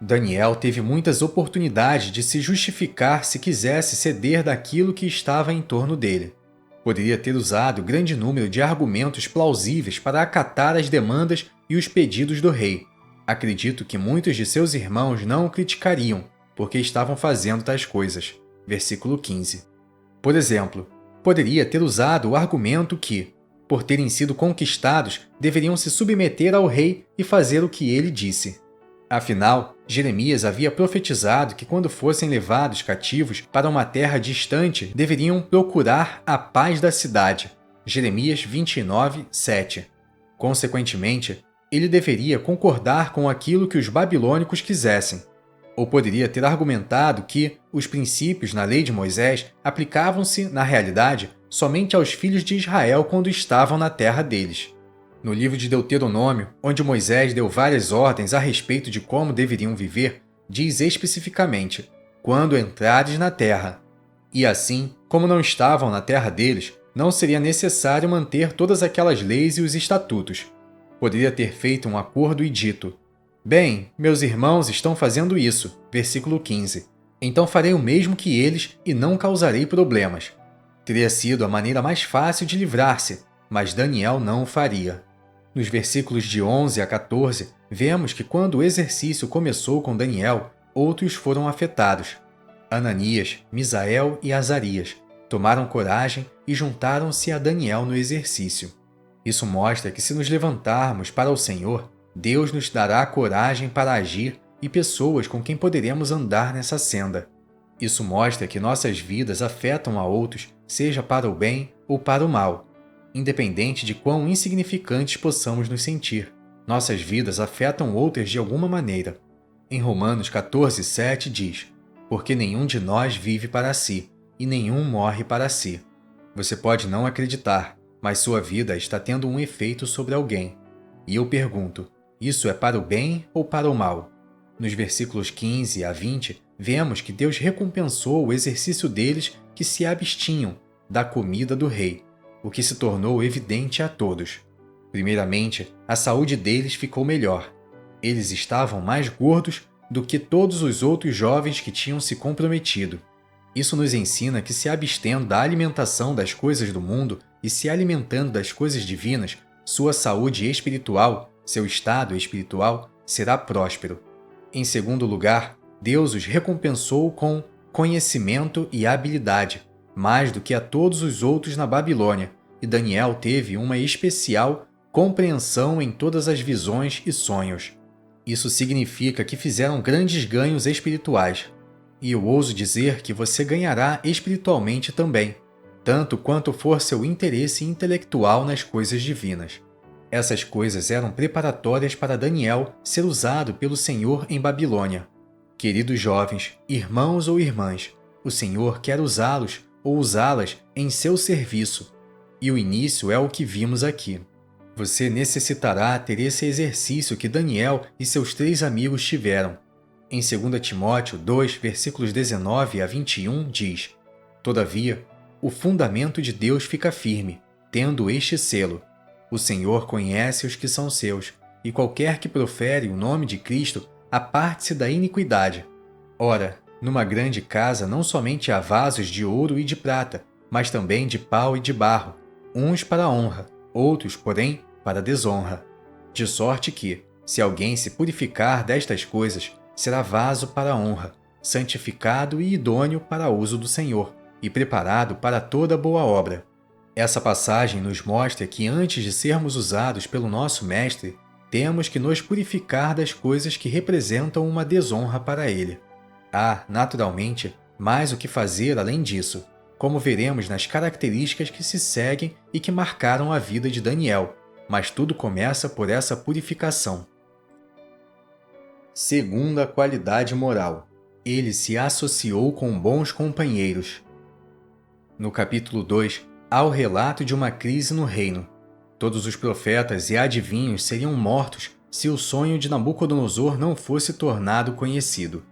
Daniel teve muitas oportunidades de se justificar se quisesse ceder daquilo que estava em torno dele. Poderia ter usado grande número de argumentos plausíveis para acatar as demandas e os pedidos do rei. Acredito que muitos de seus irmãos não o criticariam, porque estavam fazendo tais coisas. Versículo 15. Por exemplo, poderia ter usado o argumento que, por terem sido conquistados, deveriam se submeter ao rei e fazer o que ele disse. Afinal, Jeremias havia profetizado que quando fossem levados cativos para uma terra distante, deveriam procurar a paz da cidade. Jeremias 29, 7. Consequentemente, ele deveria concordar com aquilo que os babilônicos quisessem. Ou poderia ter argumentado que os princípios na lei de Moisés aplicavam-se, na realidade, somente aos filhos de Israel quando estavam na terra deles. No livro de Deuteronômio, onde Moisés deu várias ordens a respeito de como deveriam viver, diz especificamente, quando entrares na terra. E assim, como não estavam na terra deles, não seria necessário manter todas aquelas leis e os estatutos. Poderia ter feito um acordo e dito, bem, meus irmãos estão fazendo isso, versículo 15. Então farei o mesmo que eles e não causarei problemas. Teria sido a maneira mais fácil de livrar-se, mas Daniel não o faria. Nos versículos de 11 a 14, vemos que quando o exercício começou com Daniel, outros foram afetados. Ananias, Misael e Azarias tomaram coragem e juntaram-se a Daniel no exercício. Isso mostra que se nos levantarmos para o Senhor, Deus nos dará coragem para agir e pessoas com quem poderemos andar nessa senda. Isso mostra que nossas vidas afetam a outros, seja para o bem ou para o mal. Independente de quão insignificantes possamos nos sentir, nossas vidas afetam outras de alguma maneira. Em Romanos 14, 7 diz, porque nenhum de nós vive para si, e nenhum morre para si. Você pode não acreditar, mas sua vida está tendo um efeito sobre alguém. E eu pergunto, isso é para o bem ou para o mal? Nos versículos 15 a 20, vemos que Deus recompensou o exercício deles que se abstinham da comida do rei, o que se tornou evidente a todos. Primeiramente, a saúde deles ficou melhor. Eles estavam mais gordos do que todos os outros jovens que tinham se comprometido. Isso nos ensina que, se abstendo da alimentação das coisas do mundo e se alimentando das coisas divinas, sua saúde espiritual, seu estado espiritual, será próspero. Em segundo lugar, Deus os recompensou com conhecimento e habilidade, mais do que a todos os outros na Babilônia, e Daniel teve uma especial compreensão em todas as visões e sonhos. Isso significa que fizeram grandes ganhos espirituais. E eu ouso dizer que você ganhará espiritualmente também, tanto quanto for seu interesse intelectual nas coisas divinas. Essas coisas eram preparatórias para Daniel ser usado pelo Senhor em Babilônia. Queridos jovens, irmãos ou irmãs, o Senhor quer usá-los ou usá-las em seu serviço. E o início é o que vimos aqui. Você necessitará ter esse exercício que Daniel e seus 3 amigos tiveram. Em 2 Timóteo 2, versículos 19 a 21, diz: Todavia, o fundamento de Deus fica firme, tendo este selo: o Senhor conhece os que são seus, e qualquer que profere o nome de Cristo, aparte-se da iniquidade. Ora, numa grande casa não somente há vasos de ouro e de prata, mas também de pau e de barro, uns para a honra, outros, porém, para a desonra. De sorte que, se alguém se purificar destas coisas, será vaso para a honra, santificado e idôneo para uso do Senhor, e preparado para toda boa obra. Essa passagem nos mostra que antes de sermos usados pelo nosso Mestre, temos que nos purificar das coisas que representam uma desonra para Ele. Há, naturalmente, mais o que fazer além disso, como veremos nas características que se seguem e que marcaram a vida de Daniel, mas tudo começa por essa purificação. Segunda qualidade moral: ele se associou com bons companheiros. No capítulo 2, há o relato de uma crise no reino. Todos os profetas e adivinhos seriam mortos se o sonho de Nabucodonosor não fosse tornado conhecido.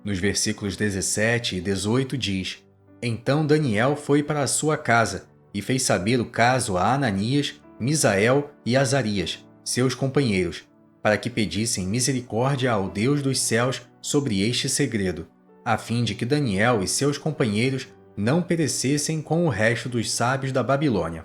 Nos versículos 17 e 18 diz: Então Daniel foi para a sua casa e fez saber o caso a Ananias, Misael e Azarias, seus companheiros, para que pedissem misericórdia ao Deus dos céus sobre este segredo, a fim de que Daniel e seus companheiros não perecessem com o resto dos sábios da Babilônia.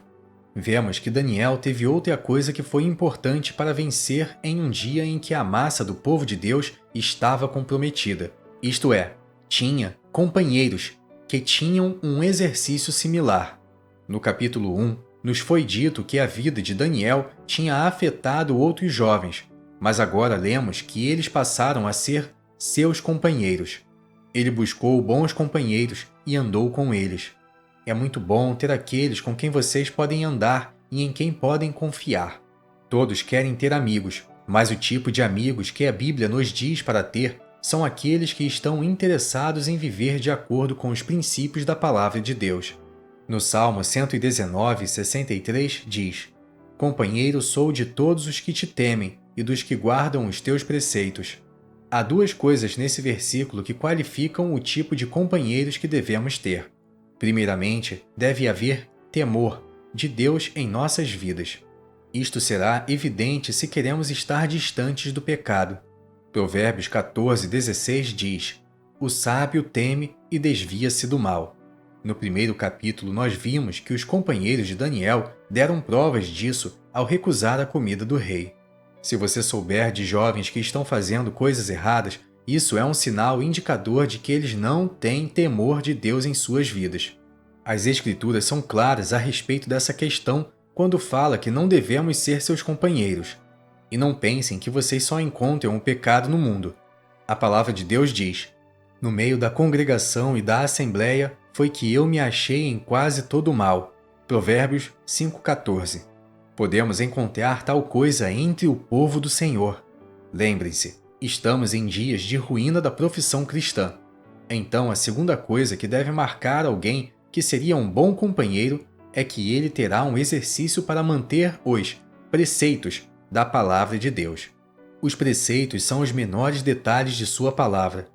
Vemos que Daniel teve outra coisa que foi importante para vencer em um dia em que a massa do povo de Deus estava comprometida. Isto é, tinha companheiros que tinham um exercício similar. No capítulo 1, nos foi dito que a vida de Daniel tinha afetado outros jovens, mas agora lemos que eles passaram a ser seus companheiros. Ele buscou bons companheiros e andou com eles. É muito bom ter aqueles com quem vocês podem andar e em quem podem confiar. Todos querem ter amigos, mas o tipo de amigos que a Bíblia nos diz para ter são aqueles que estão interessados em viver de acordo com os princípios da Palavra de Deus. No Salmo 119, 63 diz: Companheiro sou de todos os que te temem e dos que guardam os teus preceitos. Há 2 coisas nesse versículo que qualificam o tipo de companheiros que devemos ter. Primeiramente, deve haver temor de Deus em nossas vidas. Isto será evidente se queremos estar distantes do pecado. Provérbios 14, 16 diz: O sábio teme e desvia-se do mal. No primeiro capítulo, nós vimos que os companheiros de Daniel deram provas disso ao recusar a comida do rei. Se você souber de jovens que estão fazendo coisas erradas, isso é um sinal indicador de que eles não têm temor de Deus em suas vidas. As Escrituras são claras a respeito dessa questão quando fala que não devemos ser seus companheiros. E não pensem que vocês só encontram o pecado no mundo. A palavra de Deus diz: No meio da congregação e da assembleia foi que eu me achei em quase todo o mal. Provérbios 5,14. Podemos encontrar tal coisa entre o povo do Senhor. Lembrem-se, estamos em dias de ruína da profissão cristã. Então, a segunda coisa que deve marcar alguém que seria um bom companheiro é que ele terá um exercício para manter os preceitos da Palavra de Deus. Os preceitos são os menores detalhes de sua palavra.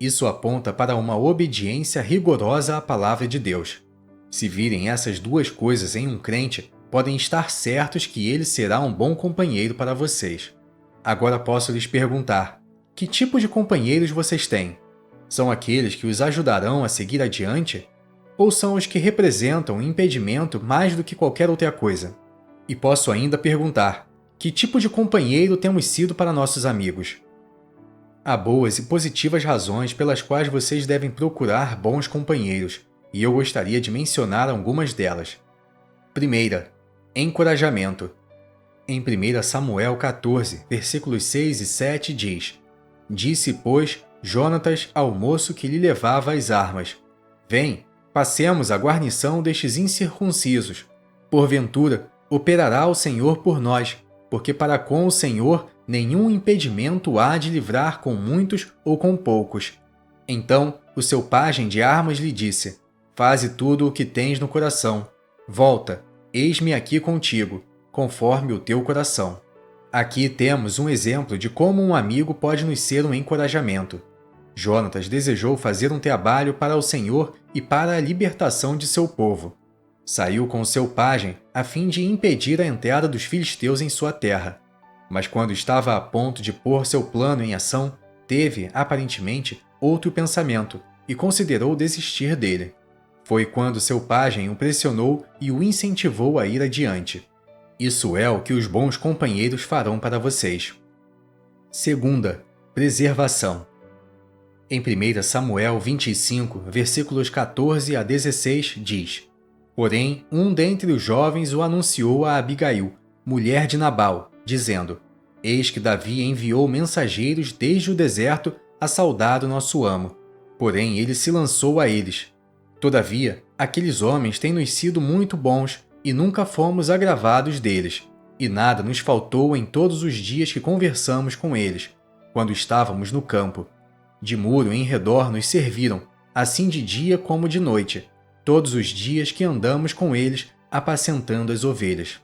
Isso aponta para uma obediência rigorosa à Palavra de Deus. Se virem essas 2 coisas em um crente, podem estar certos que ele será um bom companheiro para vocês. Agora posso lhes perguntar: que tipo de companheiros vocês têm? São aqueles que os ajudarão a seguir adiante? Ou são os que representam um impedimento mais do que qualquer outra coisa? E posso ainda perguntar: que tipo de companheiro temos sido para nossos amigos? Há boas e positivas razões pelas quais vocês devem procurar bons companheiros, e eu gostaria de mencionar algumas delas. Primeira, encorajamento. Em 1 Samuel 14, versículos 6 e 7 diz: Disse, pois, Jonatas ao moço que lhe levava as armas: Vem, passemos a guarnição destes incircuncisos. Porventura, operará o Senhor por nós, porque para com o Senhor nenhum impedimento há de livrar com muitos ou com poucos. Então o seu pajem de armas lhe disse: Faze tudo o que tens no coração. Volta, eis-me aqui contigo, conforme o teu coração. Aqui temos um exemplo de como um amigo pode nos ser um encorajamento. Jonatas desejou fazer um trabalho para o Senhor e para a libertação de seu povo. Saiu com seu pajem a fim de impedir a entrada dos filisteus em sua terra. Mas quando estava a ponto de pôr seu plano em ação, teve, aparentemente, outro pensamento e considerou desistir dele. Foi quando seu pajem o pressionou e o incentivou a ir adiante. Isso é o que os bons companheiros farão para vocês. Segunda, preservação. Em 1 Samuel 25, versículos 14 a 16, diz: Porém, um dentre os jovens o anunciou a Abigail, mulher de Nabal, dizendo: Eis que Davi enviou mensageiros desde o deserto a saudar o nosso amo. Porém, ele se lançou a eles. Todavia, aqueles homens têm-nos sido muito bons e nunca fomos agravados deles, e nada nos faltou em todos os dias que conversamos com eles, quando estávamos no campo. De muro em redor nos serviram, assim de dia como de noite, todos os dias que andamos com eles, apacentando as ovelhas.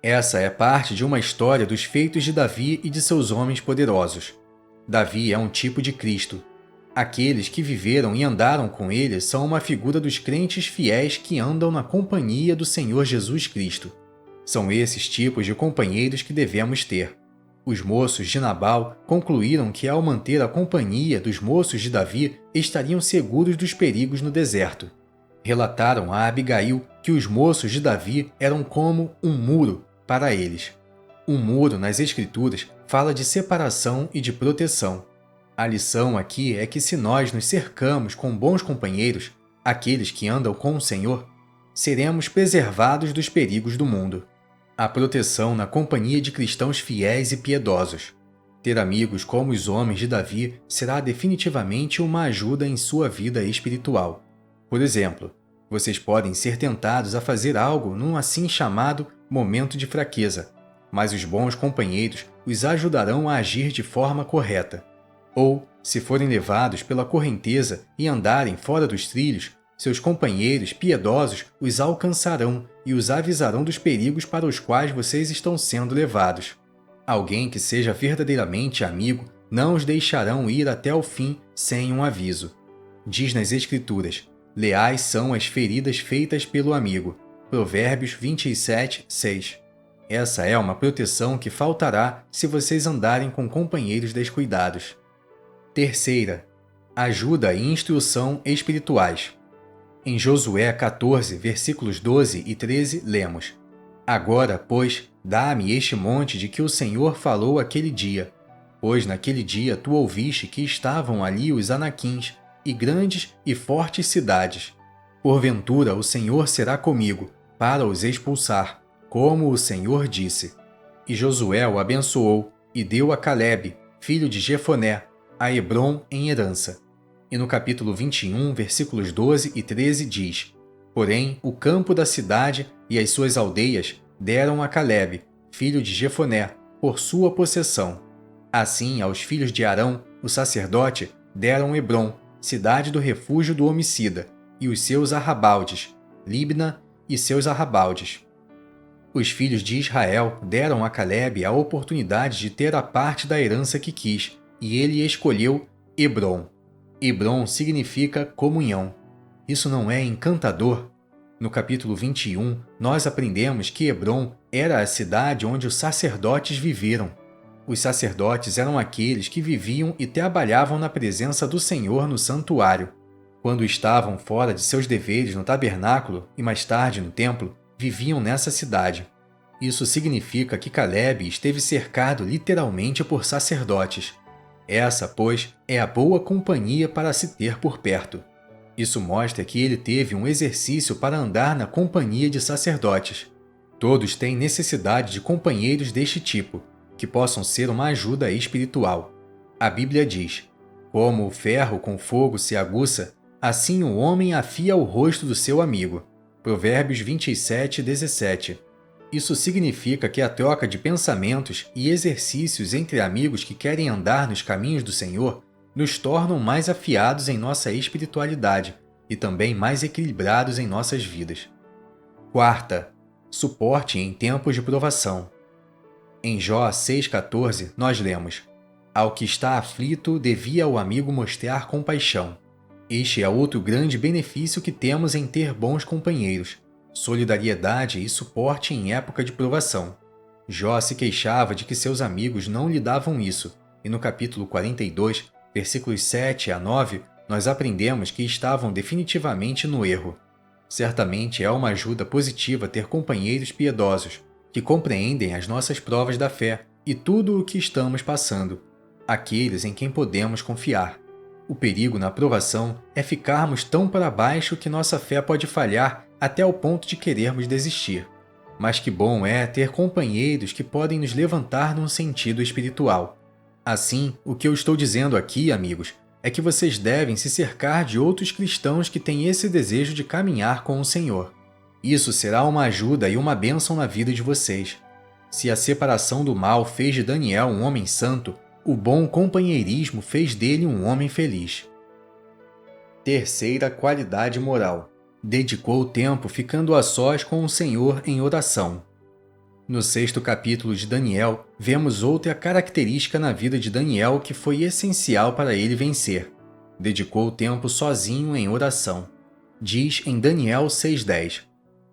Essa é parte de uma história dos feitos de Davi e de seus homens poderosos. Davi é um tipo de Cristo. Aqueles que viveram e andaram com ele são uma figura dos crentes fiéis que andam na companhia do Senhor Jesus Cristo. São esses tipos de companheiros que devemos ter. Os moços de Nabal concluíram que, ao manter a companhia dos moços de Davi, estariam seguros dos perigos no deserto. Relataram a Abigail que os moços de Davi eram como um muro para eles. Um muro, nas Escrituras, fala de separação e de proteção. A lição aqui é que se nós nos cercamos com bons companheiros, aqueles que andam com o Senhor, seremos preservados dos perigos do mundo. A proteção na companhia de cristãos fiéis e piedosos. Ter amigos como os homens de Davi será definitivamente uma ajuda em sua vida espiritual. Por exemplo, vocês podem ser tentados a fazer algo num assim chamado momento de fraqueza, mas os bons companheiros os ajudarão a agir de forma correta. Ou, se forem levados pela correnteza e andarem fora dos trilhos, seus companheiros piedosos os alcançarão e os avisarão dos perigos para os quais vocês estão sendo levados. Alguém que seja verdadeiramente amigo não os deixarão ir até o fim sem um aviso. Diz nas Escrituras: leais são as feridas feitas pelo amigo. Provérbios 27, 6. Essa é uma proteção que faltará se vocês andarem com companheiros descuidados. Terceira, ajuda e instrução espirituais. Em Josué 14, versículos 12 e 13, lemos: Agora, pois, dá-me este monte de que o Senhor falou aquele dia. Pois naquele dia tu ouviste que estavam ali os anaquins, e grandes e fortes cidades. Porventura o Senhor será comigo, para os expulsar, como o Senhor disse. E Josué o abençoou, e deu a Calebe, filho de Jefoné, a Hebrom em herança. E no capítulo 21, versículos 12 e 13 diz: Porém, o campo da cidade e as suas aldeias deram a Calebe, filho de Jefoné, por sua possessão. Assim, aos filhos de Arão, o sacerdote, deram Hebrom, cidade do refúgio do homicida, e os seus arrabaldes, Libna e seus arrabaldes. Os filhos de Israel deram a Calebe a oportunidade de ter a parte da herança que quis, e ele escolheu Hebrom. Hebrom significa comunhão. Isso não é encantador? No capítulo 21, nós aprendemos que Hebrom era a cidade onde os sacerdotes viveram. Os sacerdotes eram aqueles que viviam e trabalhavam na presença do Senhor no santuário. Quando estavam fora de seus deveres no tabernáculo e mais tarde no templo, viviam nessa cidade. Isso significa que Caleb esteve cercado literalmente por sacerdotes. Essa, pois, é a boa companhia para se ter por perto. Isso mostra que ele teve um exercício para andar na companhia de sacerdotes. Todos têm necessidade de companheiros deste tipo, que possam ser uma ajuda espiritual. A Bíblia diz: como o ferro com fogo se aguça, assim o homem afia o rosto do seu amigo. Provérbios 27:17. Isso significa que a troca de pensamentos e exercícios entre amigos que querem andar nos caminhos do Senhor nos tornam mais afiados em nossa espiritualidade e também mais equilibrados em nossas vidas. Quarta, suporte em tempos de provação. Em Jó 6,14, nós lemos: ao que está aflito, devia o amigo mostrar compaixão. Este é outro grande benefício que temos em ter bons companheiros: solidariedade e suporte em época de provação. Jó se queixava de que seus amigos não lhe davam isso, e no capítulo 42, versículos 7 a 9, nós aprendemos que estavam definitivamente no erro. Certamente é uma ajuda positiva ter companheiros piedosos, que compreendem as nossas provas da fé e tudo o que estamos passando, aqueles em quem podemos confiar. O perigo na provação é ficarmos tão para baixo que nossa fé pode falhar até o ponto de querermos desistir. Mas que bom é ter companheiros que podem nos levantar num sentido espiritual. Assim, o que eu estou dizendo aqui, amigos, é que vocês devem se cercar de outros cristãos que têm esse desejo de caminhar com o Senhor. Isso será uma ajuda e uma bênção na vida de vocês. Se a separação do mal fez de Daniel um homem santo, o bom companheirismo fez dele um homem feliz. Terceira qualidade moral: dedicou o tempo ficando a sós com o Senhor em oração. No 6º capítulo de Daniel, vemos outra característica na vida de Daniel que foi essencial para ele vencer. Dedicou o tempo sozinho em oração. Diz em Daniel 6,10: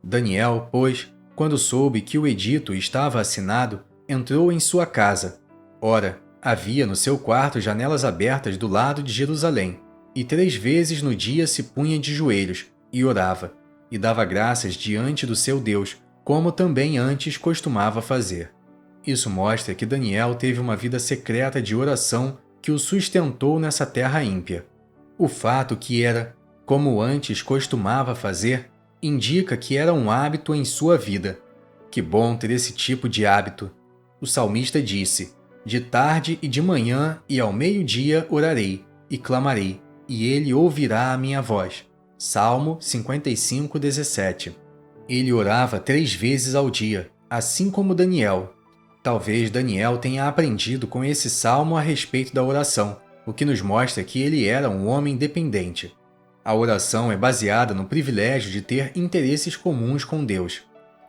Daniel, pois, quando soube que o edito estava assinado, entrou em sua casa. Ora, havia no seu quarto janelas abertas do lado de Jerusalém, e 3 vezes no dia se punha de joelhos, e orava, e dava graças diante do seu Deus, como também antes costumava fazer. Isso mostra que Daniel teve uma vida secreta de oração que o sustentou nessa terra ímpia. O fato que era, como antes costumava fazer, indica que era um hábito em sua vida. Que bom ter esse tipo de hábito. O salmista disse: de tarde e de manhã e ao meio-dia orarei e clamarei, e ele ouvirá a minha voz. Salmo 55:17. Ele orava 3 vezes ao dia, assim como Daniel. Talvez Daniel tenha aprendido com esse salmo a respeito da oração, o que nos mostra que ele era um homem dependente. A oração é baseada no privilégio de ter interesses comuns com Deus.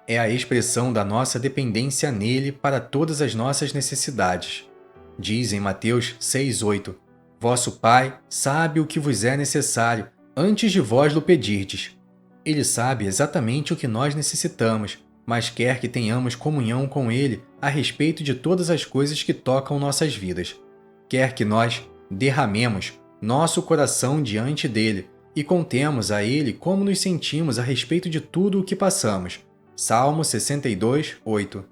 É a expressão da nossa dependência nele para todas as nossas necessidades. Diz em Mateus 6,8: vosso Pai sabe o que vos é necessário, antes de vós o pedirdes. Ele sabe exatamente o que nós necessitamos, mas quer que tenhamos comunhão com Ele a respeito de todas as coisas que tocam nossas vidas. Quer que nós derramemos nosso coração diante dele e contemos a Ele como nos sentimos a respeito de tudo o que passamos. Salmo 62:8.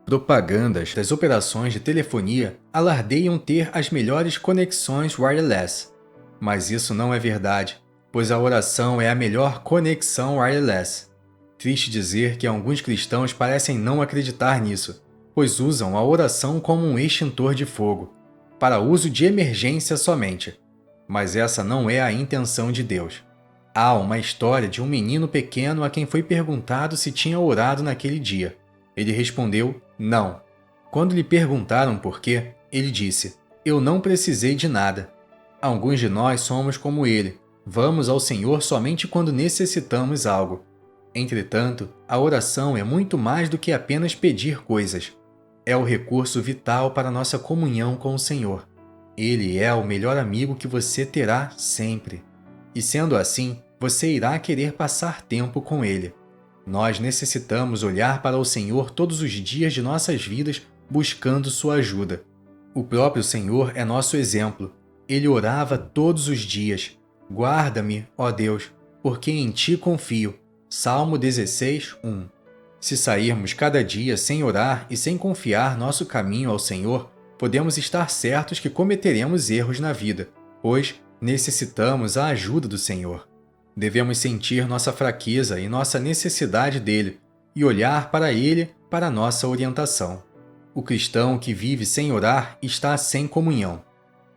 Propagandas das operações de telefonia alardeiam ter as melhores conexões wireless. Mas isso não é verdade, pois a oração é a melhor conexão wireless. Triste dizer que alguns cristãos parecem não acreditar nisso, pois usam a oração como um extintor de fogo, para uso de emergência somente. Mas essa não é a intenção de Deus. Há uma história de um menino pequeno a quem foi perguntado se tinha orado naquele dia. Ele respondeu, não. Quando lhe perguntaram por quê, ele disse, eu não precisei de nada. Alguns de nós somos como ele. Vamos ao Senhor somente quando necessitamos algo. Entretanto, a oração é muito mais do que apenas pedir coisas. É o recurso vital para nossa comunhão com o Senhor. Ele é o melhor amigo que você terá sempre. E sendo assim, você irá querer passar tempo com Ele. Nós necessitamos olhar para o Senhor todos os dias de nossas vidas buscando sua ajuda. O próprio Senhor é nosso exemplo. Ele orava todos os dias. Guarda-me, ó Deus, porque em Ti confio. Salmo 16, 1. Se sairmos cada dia sem orar e sem confiar nosso caminho ao Senhor, podemos estar certos que cometeremos erros na vida, pois necessitamos a ajuda do Senhor. Devemos sentir nossa fraqueza e nossa necessidade dele e olhar para ele para nossa orientação. O cristão que vive sem orar está sem comunhão.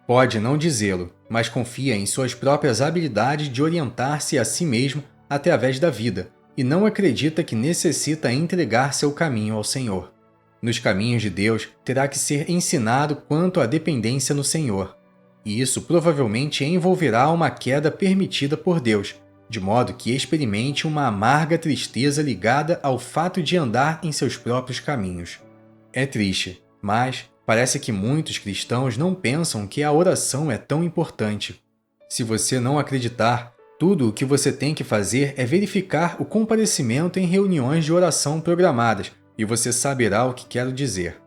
Pode não dizê-lo, mas confia em suas próprias habilidades de orientar-se a si mesmo através da vida e não acredita que necessita entregar seu caminho ao Senhor. Nos caminhos de Deus, terá que ser ensinado quanto à dependência no Senhor. E isso provavelmente envolverá uma queda permitida por Deus, de modo que experimente uma amarga tristeza ligada ao fato de andar em seus próprios caminhos. É triste, mas parece que muitos cristãos não pensam que a oração é tão importante. Se você não acreditar, tudo o que você tem que fazer é verificar o comparecimento em reuniões de oração programadas, e você saberá o que quero dizer.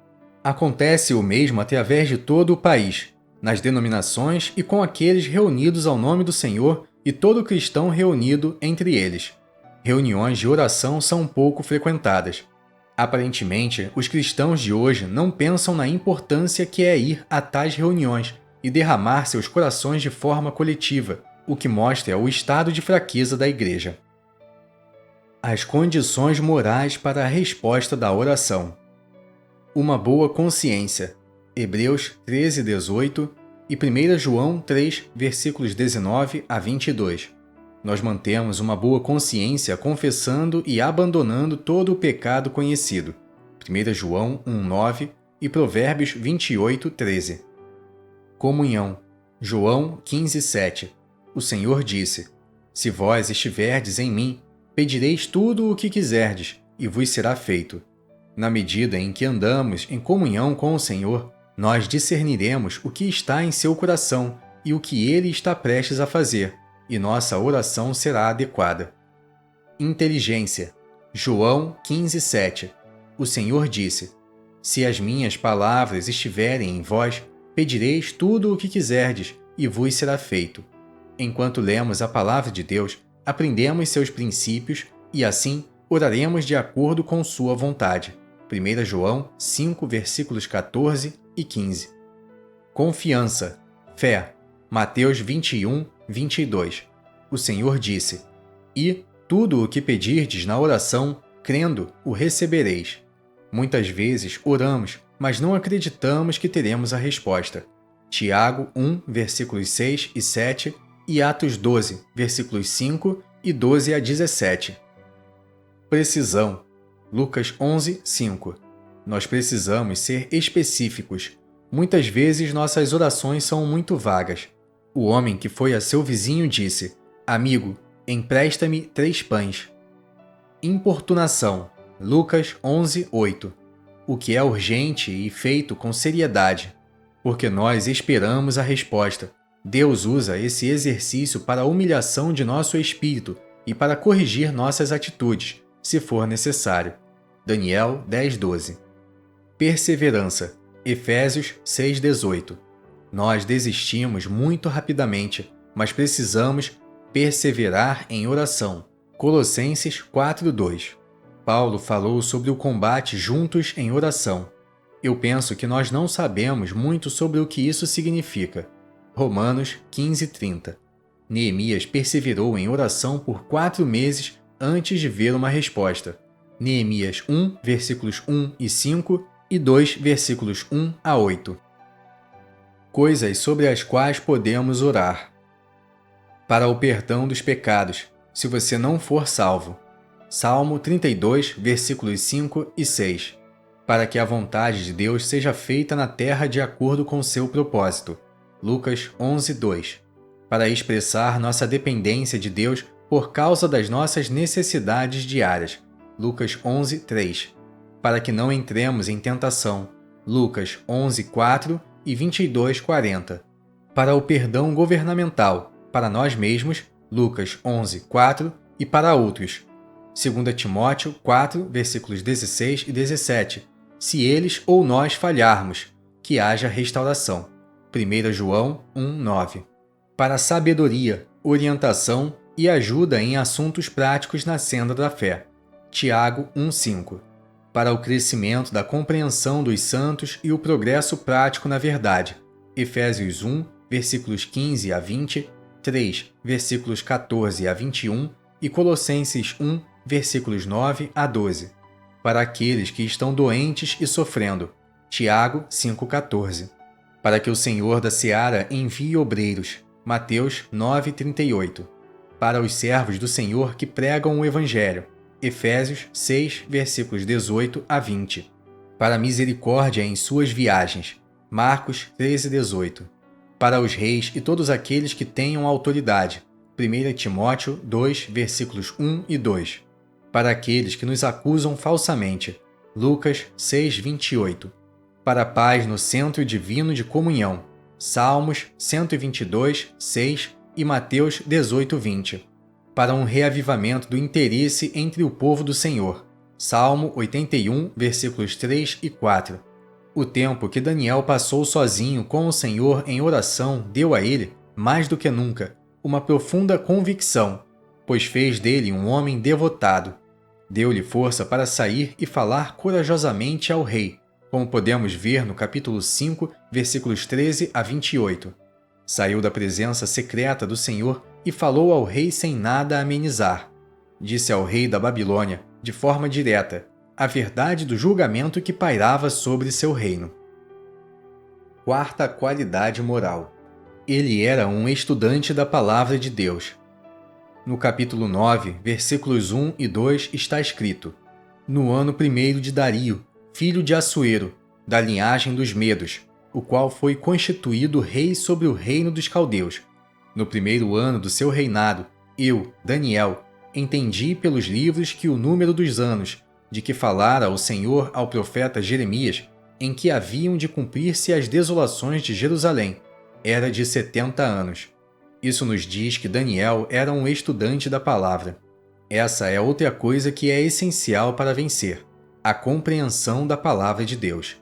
Acontece o mesmo através de todo o país, nas denominações e com aqueles reunidos ao nome do Senhor e todo cristão reunido entre eles. Reuniões de oração são pouco frequentadas. Aparentemente, os cristãos de hoje não pensam na importância que é ir a tais reuniões e derramar seus corações de forma coletiva, o que mostra o estado de fraqueza da igreja. As condições morais para a resposta da oração. Uma boa consciência. Hebreus 13, 18 e 1 João 3, versículos 19 a 22. Nós mantemos uma boa consciência confessando e abandonando todo o pecado conhecido. 1 João 1, 9 e Provérbios 28, 13. Comunhão. João 15, 7. O Senhor disse: Se vós estiverdes em mim, pedireis tudo o que quiserdes, e vos será feito. Na medida em que andamos em comunhão com o Senhor, nós discerniremos o que está em seu coração e o que ele está prestes a fazer, e nossa oração será adequada. Inteligência. João 15, 7. O Senhor disse: Se as minhas palavras estiverem em vós, pedireis tudo o que quiserdes, e vos será feito. Enquanto lemos a palavra de Deus, aprendemos seus princípios e, assim, oraremos de acordo com sua vontade. 1 João 5, versículos 14 e 15. Confiança. Fé. Mateus 21, 22. O Senhor disse: E tudo o que pedirdes na oração, crendo, o recebereis. Muitas vezes oramos, mas não acreditamos que teremos a resposta. Tiago 1, versículos 6 e 7 e Atos 12, versículos 5 e 12 a 17. Precisão. Lucas 11, 5. Nós precisamos ser específicos. Muitas vezes nossas orações são muito vagas. O homem que foi a seu vizinho disse: Amigo, empresta-me 3 pães. Importunação. Lucas 11, 8. O que é urgente e feito com seriedade. Porque nós esperamos a resposta. Deus usa esse exercício para a humilhação de nosso espírito e para corrigir nossas atitudes, se for necessário. Daniel 10, 12. Perseverança. Efésios 6, 18. Nós desistimos muito rapidamente, mas precisamos perseverar em oração. Colossenses 4, 2. Paulo falou sobre o combate juntos em oração. Eu penso que nós não sabemos muito sobre o que isso significa. Romanos 15, 30. Neemias perseverou em oração por 4 meses antes de ver uma resposta. Neemias 1, versículos 1 e 5 e 2, versículos 1 a 8. Coisas sobre as quais podemos orar. Para o perdão dos pecados, se você não for salvo. Salmo 32, versículos 5 e 6. Para que a vontade de Deus seja feita na terra de acordo com seu propósito. Lucas 11, 2. Para expressar nossa dependência de Deus por causa das nossas necessidades diárias. Lucas 11, 3. Para que não entremos em tentação. Lucas 11, 4 e 22, 40. Para o perdão governamental, para nós mesmos, Lucas 11, 4, e para outros. 2 Timóteo 4, versículos 16 e 17. Se eles ou nós falharmos, que haja restauração. 1 João 1, 9. Para sabedoria, orientação e ajuda em assuntos práticos na senda da fé. Tiago 1, 5. Para o crescimento da compreensão dos santos e o progresso prático na verdade. Efésios 1, versículos 15 a 20, 3, versículos 14 a 21 e Colossenses 1, versículos 9 a 12. Para aqueles que estão doentes e sofrendo. Tiago 5,14. Para que o Senhor da Seara envie obreiros. Mateus 9,38. Para os servos do Senhor que pregam o Evangelho. Efésios 6, versículos 18 a 20. Para a misericórdia em suas viagens. Marcos 13,18. Para os reis e todos aqueles que tenham autoridade. 1 Timóteo 2, versículos 1 e 2. Para aqueles que nos acusam falsamente. Lucas 6, 28. Para a paz no centro divino de comunhão. Salmos 122, 6 e Mateus 18, 20. Para um reavivamento do interesse entre o povo do Senhor. Salmo 81, versículos 3 e 4. O tempo que Daniel passou sozinho com o Senhor em oração deu a ele, mais do que nunca, uma profunda convicção, pois fez dele um homem devotado. Deu-lhe força para sair e falar corajosamente ao rei, como podemos ver no capítulo 5, versículos 13 a 28. Saiu da presença secreta do Senhor e falou ao rei sem nada amenizar. Disse ao rei da Babilônia, de forma direta, a verdade do julgamento que pairava sobre seu reino. Quarta qualidade moral. Ele era um estudante da palavra de Deus. No capítulo 9, versículos 1 e 2 está escrito: No ano 1º de Dario, filho de Assuero, da linhagem dos Medos, o qual foi constituído rei sobre o reino dos caldeus. No 1º ano do seu reinado, eu, Daniel, entendi pelos livros que o número dos anos, de que falara o Senhor ao profeta Jeremias, em que haviam de cumprir-se as desolações de Jerusalém, era de 70 anos. Isso nos diz que Daniel era um estudante da palavra. Essa é outra coisa que é essencial para vencer: a compreensão da palavra de Deus.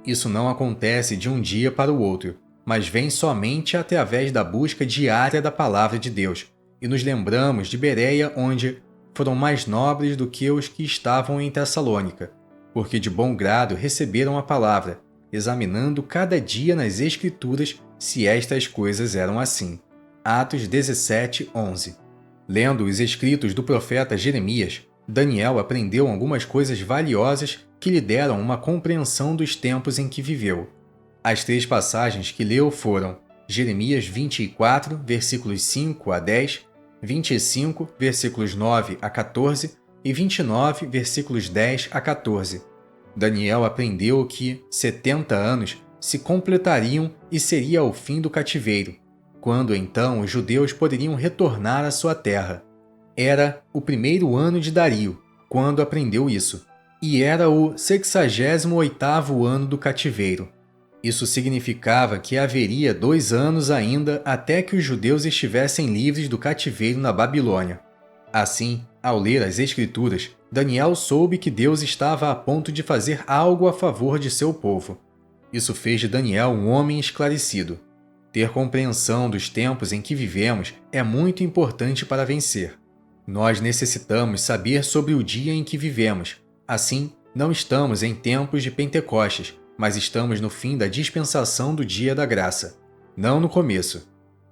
Isso não acontece de um dia para o outro, mas vem somente através da busca diária da palavra de Deus, e nos lembramos de Bereia, onde foram mais nobres do que os que estavam em Tessalônica, porque de bom grado receberam a palavra, examinando cada dia nas Escrituras se estas coisas eram assim. Atos 17, 11. Lendo os escritos do profeta Jeremias, Daniel aprendeu algumas coisas valiosas que lhe deram uma compreensão dos tempos em que viveu. As 3 passagens que leu foram Jeremias 24, versículos 5 a 10, 25, versículos 9 a 14 e 29, versículos 10 a 14. Daniel aprendeu que 70 anos se completariam e seria o fim do cativeiro, quando então os judeus poderiam retornar à sua terra. Era o 1º ano de Dario, quando aprendeu isso, e era o 68º ano do cativeiro. Isso significava que haveria 2 anos ainda até que os judeus estivessem livres do cativeiro na Babilônia. Assim, ao ler as Escrituras, Daniel soube que Deus estava a ponto de fazer algo a favor de seu povo. Isso fez de Daniel um homem esclarecido. Ter compreensão dos tempos em que vivemos é muito importante para vencer. Nós necessitamos saber sobre o dia em que vivemos. Assim, não estamos em tempos de Pentecostes, mas estamos no fim da dispensação do dia da graça, não no começo.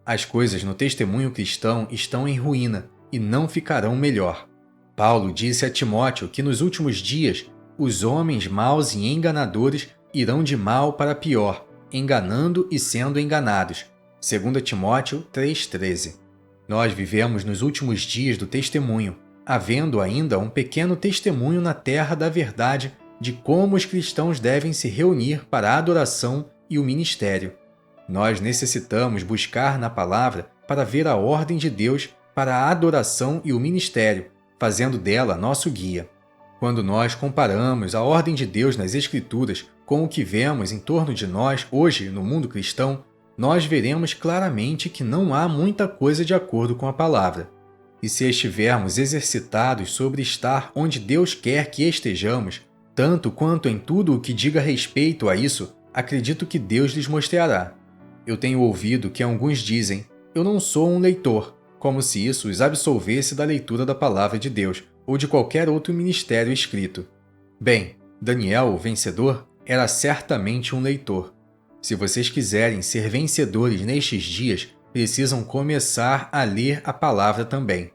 As coisas no testemunho cristão estão em ruína e não ficarão melhor. Paulo disse a Timóteo que nos últimos dias os homens maus e enganadores irão de mal para pior, enganando e sendo enganados. 2 Timóteo 3,13. Nós vivemos nos últimos dias do testemunho, havendo ainda um pequeno testemunho na terra da verdade de como os cristãos devem se reunir para a adoração e o ministério. Nós necessitamos buscar na palavra para ver a ordem de Deus para a adoração e o ministério, fazendo dela nosso guia. Quando nós comparamos a ordem de Deus nas Escrituras com o que vemos em torno de nós hoje no mundo cristão, nós veremos claramente que não há muita coisa de acordo com a palavra. E se estivermos exercitados sobre estar onde Deus quer que estejamos, tanto quanto em tudo o que diga respeito a isso, acredito que Deus lhes mostrará. Eu tenho ouvido que alguns dizem: eu não sou um leitor, como se isso os absolvesse da leitura da palavra de Deus ou de qualquer outro ministério escrito. Bem, Daniel, o vencedor, era certamente um leitor. Se vocês quiserem ser vencedores nestes dias, precisam começar a ler a palavra também.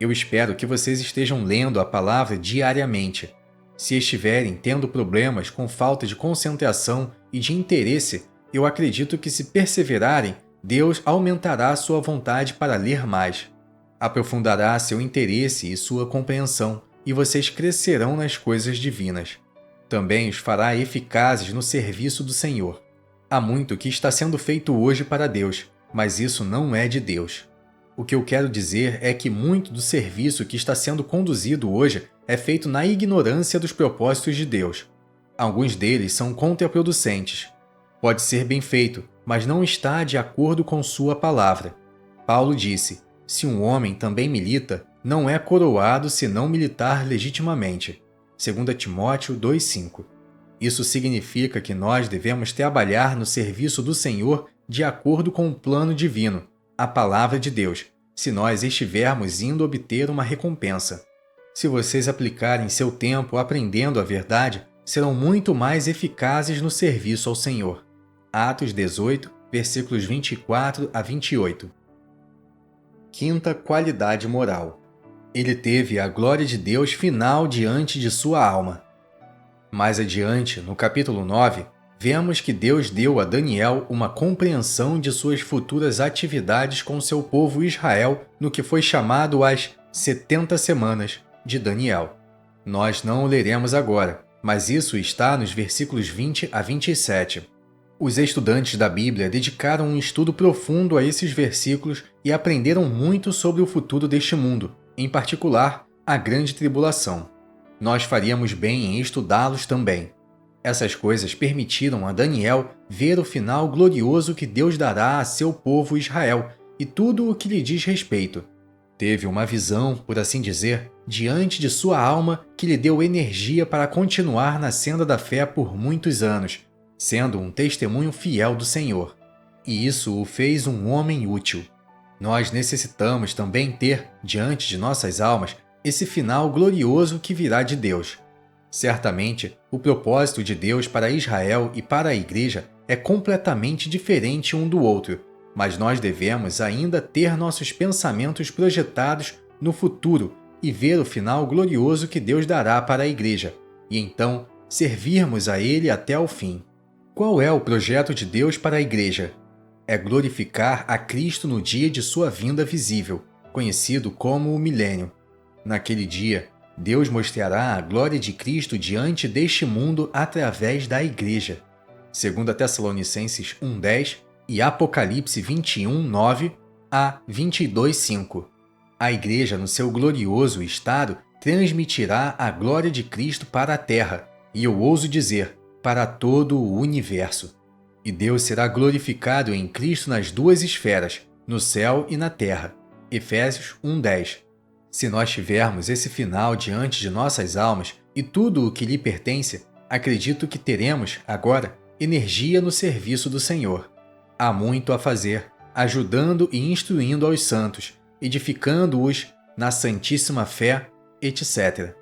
Eu espero que vocês estejam lendo a palavra diariamente. Se estiverem tendo problemas com falta de concentração e de interesse, eu acredito que, se perseverarem, Deus aumentará sua vontade para ler mais. Aprofundará seu interesse e sua compreensão, e vocês crescerão nas coisas divinas. Também os fará eficazes no serviço do Senhor. Há muito que está sendo feito hoje para Deus, mas isso não é de Deus. O que eu quero dizer é que muito do serviço que está sendo conduzido hoje é feito na ignorância dos propósitos de Deus. Alguns deles são contraproducentes. Pode ser bem feito, mas não está de acordo com sua palavra. Paulo disse: se um homem também milita, não é coroado se não militar legitimamente. 2 Timóteo 2,5. Isso significa que nós devemos trabalhar no serviço do Senhor de acordo com o plano divino, a palavra de Deus, se nós estivermos indo obter uma recompensa. Se vocês aplicarem seu tempo aprendendo a verdade, serão muito mais eficazes no serviço ao Senhor. Atos 18, versículos 24 a 28. Quinta qualidade moral. Ele teve a glória de Deus final diante de sua alma. Mais adiante, no capítulo 9, vemos que Deus deu a Daniel uma compreensão de suas futuras atividades com seu povo Israel no que foi chamado as 70 semanas de Daniel. Nós não o leremos agora, mas isso está nos versículos 20 a 27. Os estudantes da Bíblia dedicaram um estudo profundo a esses versículos e aprenderam muito sobre o futuro deste mundo, em particular, a grande tribulação. Nós faríamos bem em estudá-los também. Essas coisas permitiram a Daniel ver o final glorioso que Deus dará a seu povo Israel e tudo o que lhe diz respeito. Teve uma visão, por assim dizer, diante de sua alma que lhe deu energia para continuar na senda da fé por muitos anos, sendo um testemunho fiel do Senhor. E isso o fez um homem útil. Nós necessitamos também ter, diante de nossas almas, esse final glorioso que virá de Deus. Certamente, o propósito de Deus para Israel e para a Igreja é completamente diferente um do outro, mas nós devemos ainda ter nossos pensamentos projetados no futuro e ver o final glorioso que Deus dará para a Igreja, e então servirmos a Ele até o fim. Qual é o projeto de Deus para a Igreja? É glorificar a Cristo no dia de sua vinda visível, conhecido como o Milênio. Naquele dia, Deus mostrará a glória de Cristo diante deste mundo através da Igreja. 2 Tessalonicenses 1,10 e Apocalipse 21,9 a 22,5. A Igreja, no seu glorioso estado, transmitirá a glória de Cristo para a terra, e eu ouso dizer, para todo o universo. E Deus será glorificado em Cristo nas duas esferas, no céu e na terra. Efésios 1,10. Se nós tivermos esse final diante de nossas almas e tudo o que lhe pertence, acredito que teremos, agora, energia no serviço do Senhor. Há muito a fazer, ajudando e instruindo aos santos, edificando-os na santíssima fé, etc.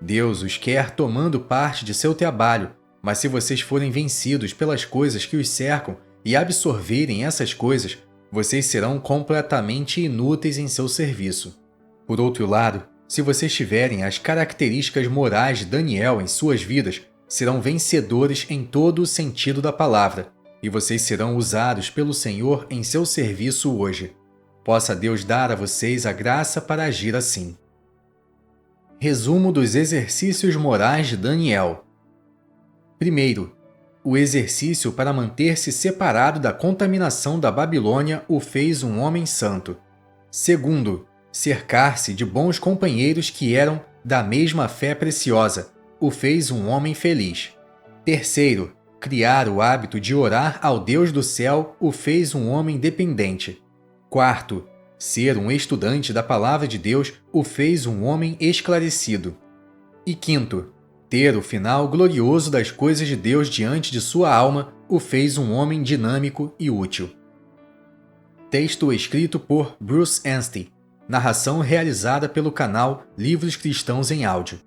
Deus os quer tomando parte de seu trabalho, mas se vocês forem vencidos pelas coisas que os cercam e absorverem essas coisas, vocês serão completamente inúteis em seu serviço. Por outro lado, se vocês tiverem as características morais de Daniel em suas vidas, serão vencedores em todo o sentido da palavra, e vocês serão usados pelo Senhor em seu serviço hoje. Possa Deus dar a vocês a graça para agir assim. Resumo dos exercícios morais de Daniel. Primeiro, o exercício para manter-se separado da contaminação da Babilônia o fez um homem santo. Segundo, cercar-se de bons companheiros que eram da mesma fé preciosa o fez um homem feliz. Terceiro, criar o hábito de orar ao Deus do céu o fez um homem dependente. Quarto, ser um estudante da Palavra de Deus o fez um homem esclarecido. E quinto, ter o final glorioso das coisas de Deus diante de sua alma o fez um homem dinâmico e útil. Texto escrito por Bruce Anstey. Narração realizada pelo canal Livros Cristãos em Áudio.